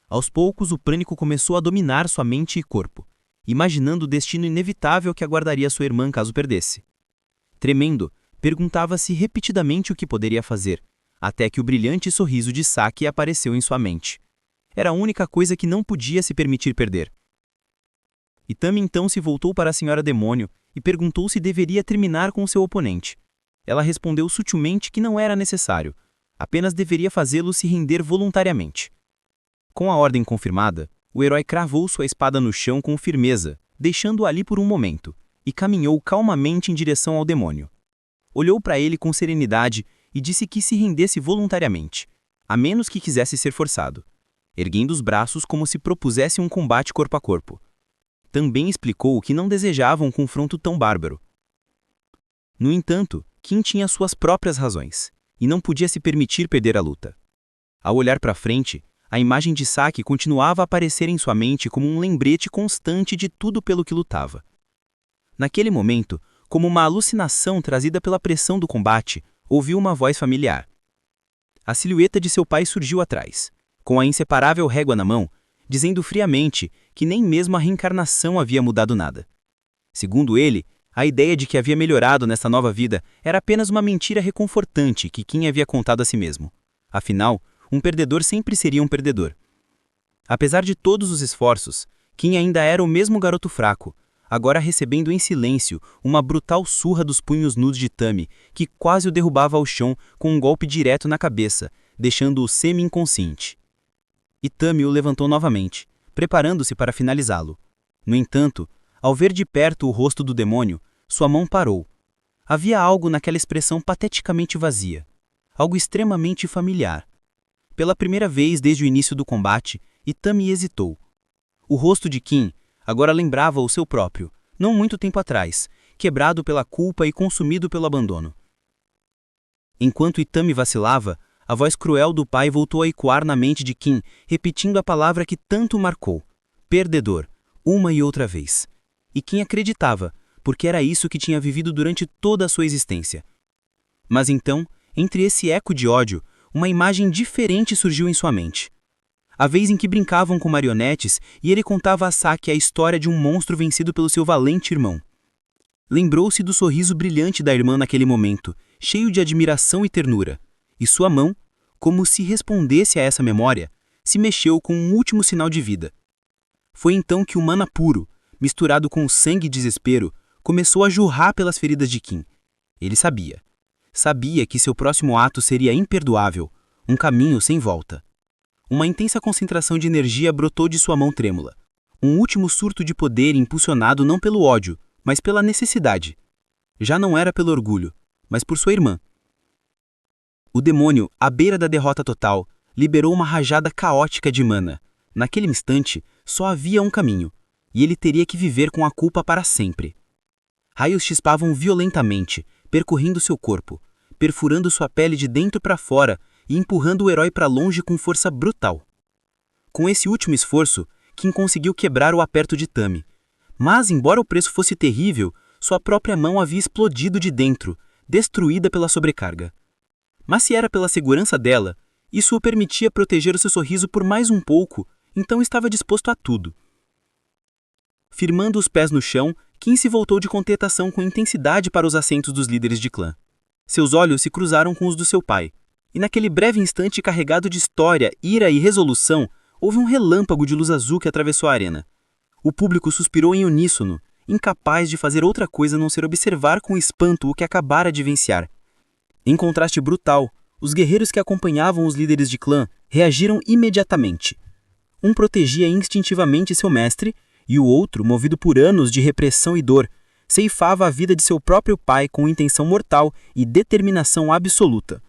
Aos poucos, o pânico começou a dominar sua mente e corpo, imaginando o destino inevitável que aguardaria sua irmã caso perdesse. Tremendo, perguntava-se repetidamente o que poderia fazer, até que o brilhante sorriso de Saki apareceu em sua mente. Era a única coisa que não podia se permitir perder. Itami então se voltou para a Senhora Demônio e perguntou se deveria terminar com seu oponente. Ela respondeu sutilmente que não era necessário, apenas deveria fazê-lo se render voluntariamente. Com a ordem confirmada, o herói cravou sua espada no chão com firmeza, deixando-o ali por um momento, e caminhou calmamente em direção ao demônio. Olhou para ele com serenidade e disse que se rendesse voluntariamente, a menos que quisesse ser forçado, erguendo os braços como se propusesse um combate corpo a corpo. Também explicou que não desejava um confronto tão bárbaro. No entanto, Kim tinha suas próprias razões, e não podia se permitir perder a luta. Ao olhar para frente, a imagem de Saki continuava a aparecer em sua mente como um lembrete constante de tudo pelo que lutava. Naquele momento, como uma alucinação trazida pela pressão do combate, ouviu uma voz familiar. A silhueta de seu pai surgiu atrás, com a inseparável régua na mão, dizendo friamente que nem mesmo a reencarnação havia mudado nada. Segundo ele, a ideia de que havia melhorado nessa nova vida era apenas uma mentira reconfortante que Kim havia contado a si mesmo. Afinal, um perdedor sempre seria um perdedor. Apesar de todos os esforços, Kim ainda era o mesmo garoto fraco, agora recebendo em silêncio uma brutal surra dos punhos nus de Itami, que quase o derrubava ao chão com um golpe direto na cabeça, deixando-o semi-inconsciente. Itami o levantou novamente, preparando-se para finalizá-lo. No entanto, ao ver de perto o rosto do demônio, sua mão parou. Havia algo naquela expressão pateticamente vazia, algo extremamente familiar. Pela primeira vez desde o início do combate, Itami hesitou. O rosto de Kim agora lembrava o seu próprio, não muito tempo atrás, quebrado pela culpa e consumido pelo abandono. Enquanto Itami vacilava, a voz cruel do pai voltou a ecoar na mente de Kim, repetindo a palavra que tanto o marcou: perdedor, uma e outra vez. E Kim acreditava, porque era isso que tinha vivido durante toda a sua existência. Mas então, entre esse eco de ódio, uma imagem diferente surgiu em sua mente. A vez em que brincavam com marionetes e ele contava a Saki a história de um monstro vencido pelo seu valente irmão. Lembrou-se do sorriso brilhante da irmã naquele momento, cheio de admiração e ternura, e sua mão, como se respondesse a essa memória, se mexeu com um último sinal de vida. Foi então que o mana puro, misturado com sangue e desespero, começou a jorrar pelas feridas de Kim. Ele sabia. Sabia que seu próximo ato seria imperdoável, um caminho sem volta. Uma intensa concentração de energia brotou de sua mão trêmula. Um último surto de poder impulsionado não pelo ódio, mas pela necessidade. Já não era pelo orgulho, mas por sua irmã. O demônio, à beira da derrota total, liberou uma rajada caótica de mana. Naquele instante, só havia um caminho, e ele teria que viver com a culpa para sempre. Raios chispavam violentamente, percorrendo seu corpo, perfurando sua pele de dentro para fora e empurrando o herói para longe com força brutal. Com esse último esforço, Kim conseguiu quebrar o aperto de Itami. Mas, embora o preço fosse terrível, sua própria mão havia explodido de dentro, destruída pela sobrecarga. Mas se era pela segurança dela, isso o permitia proteger o seu sorriso por mais um pouco, então estava disposto a tudo. Firmando os pés no chão, Kim se voltou de contentação com intensidade para os assentos dos líderes de clã. Seus olhos se cruzaram com os do seu pai, e naquele breve instante carregado de história, ira e resolução, houve um relâmpago de luz azul que atravessou a arena. O público suspirou em uníssono, incapaz de fazer outra coisa a não ser observar com espanto o que acabara de vivenciar. Em contraste brutal, os guerreiros que acompanhavam os líderes de clã reagiram imediatamente. Um protegia instintivamente seu mestre, e o outro, movido por anos de repressão e dor, ceifava a vida de seu próprio pai com intenção mortal e determinação absoluta.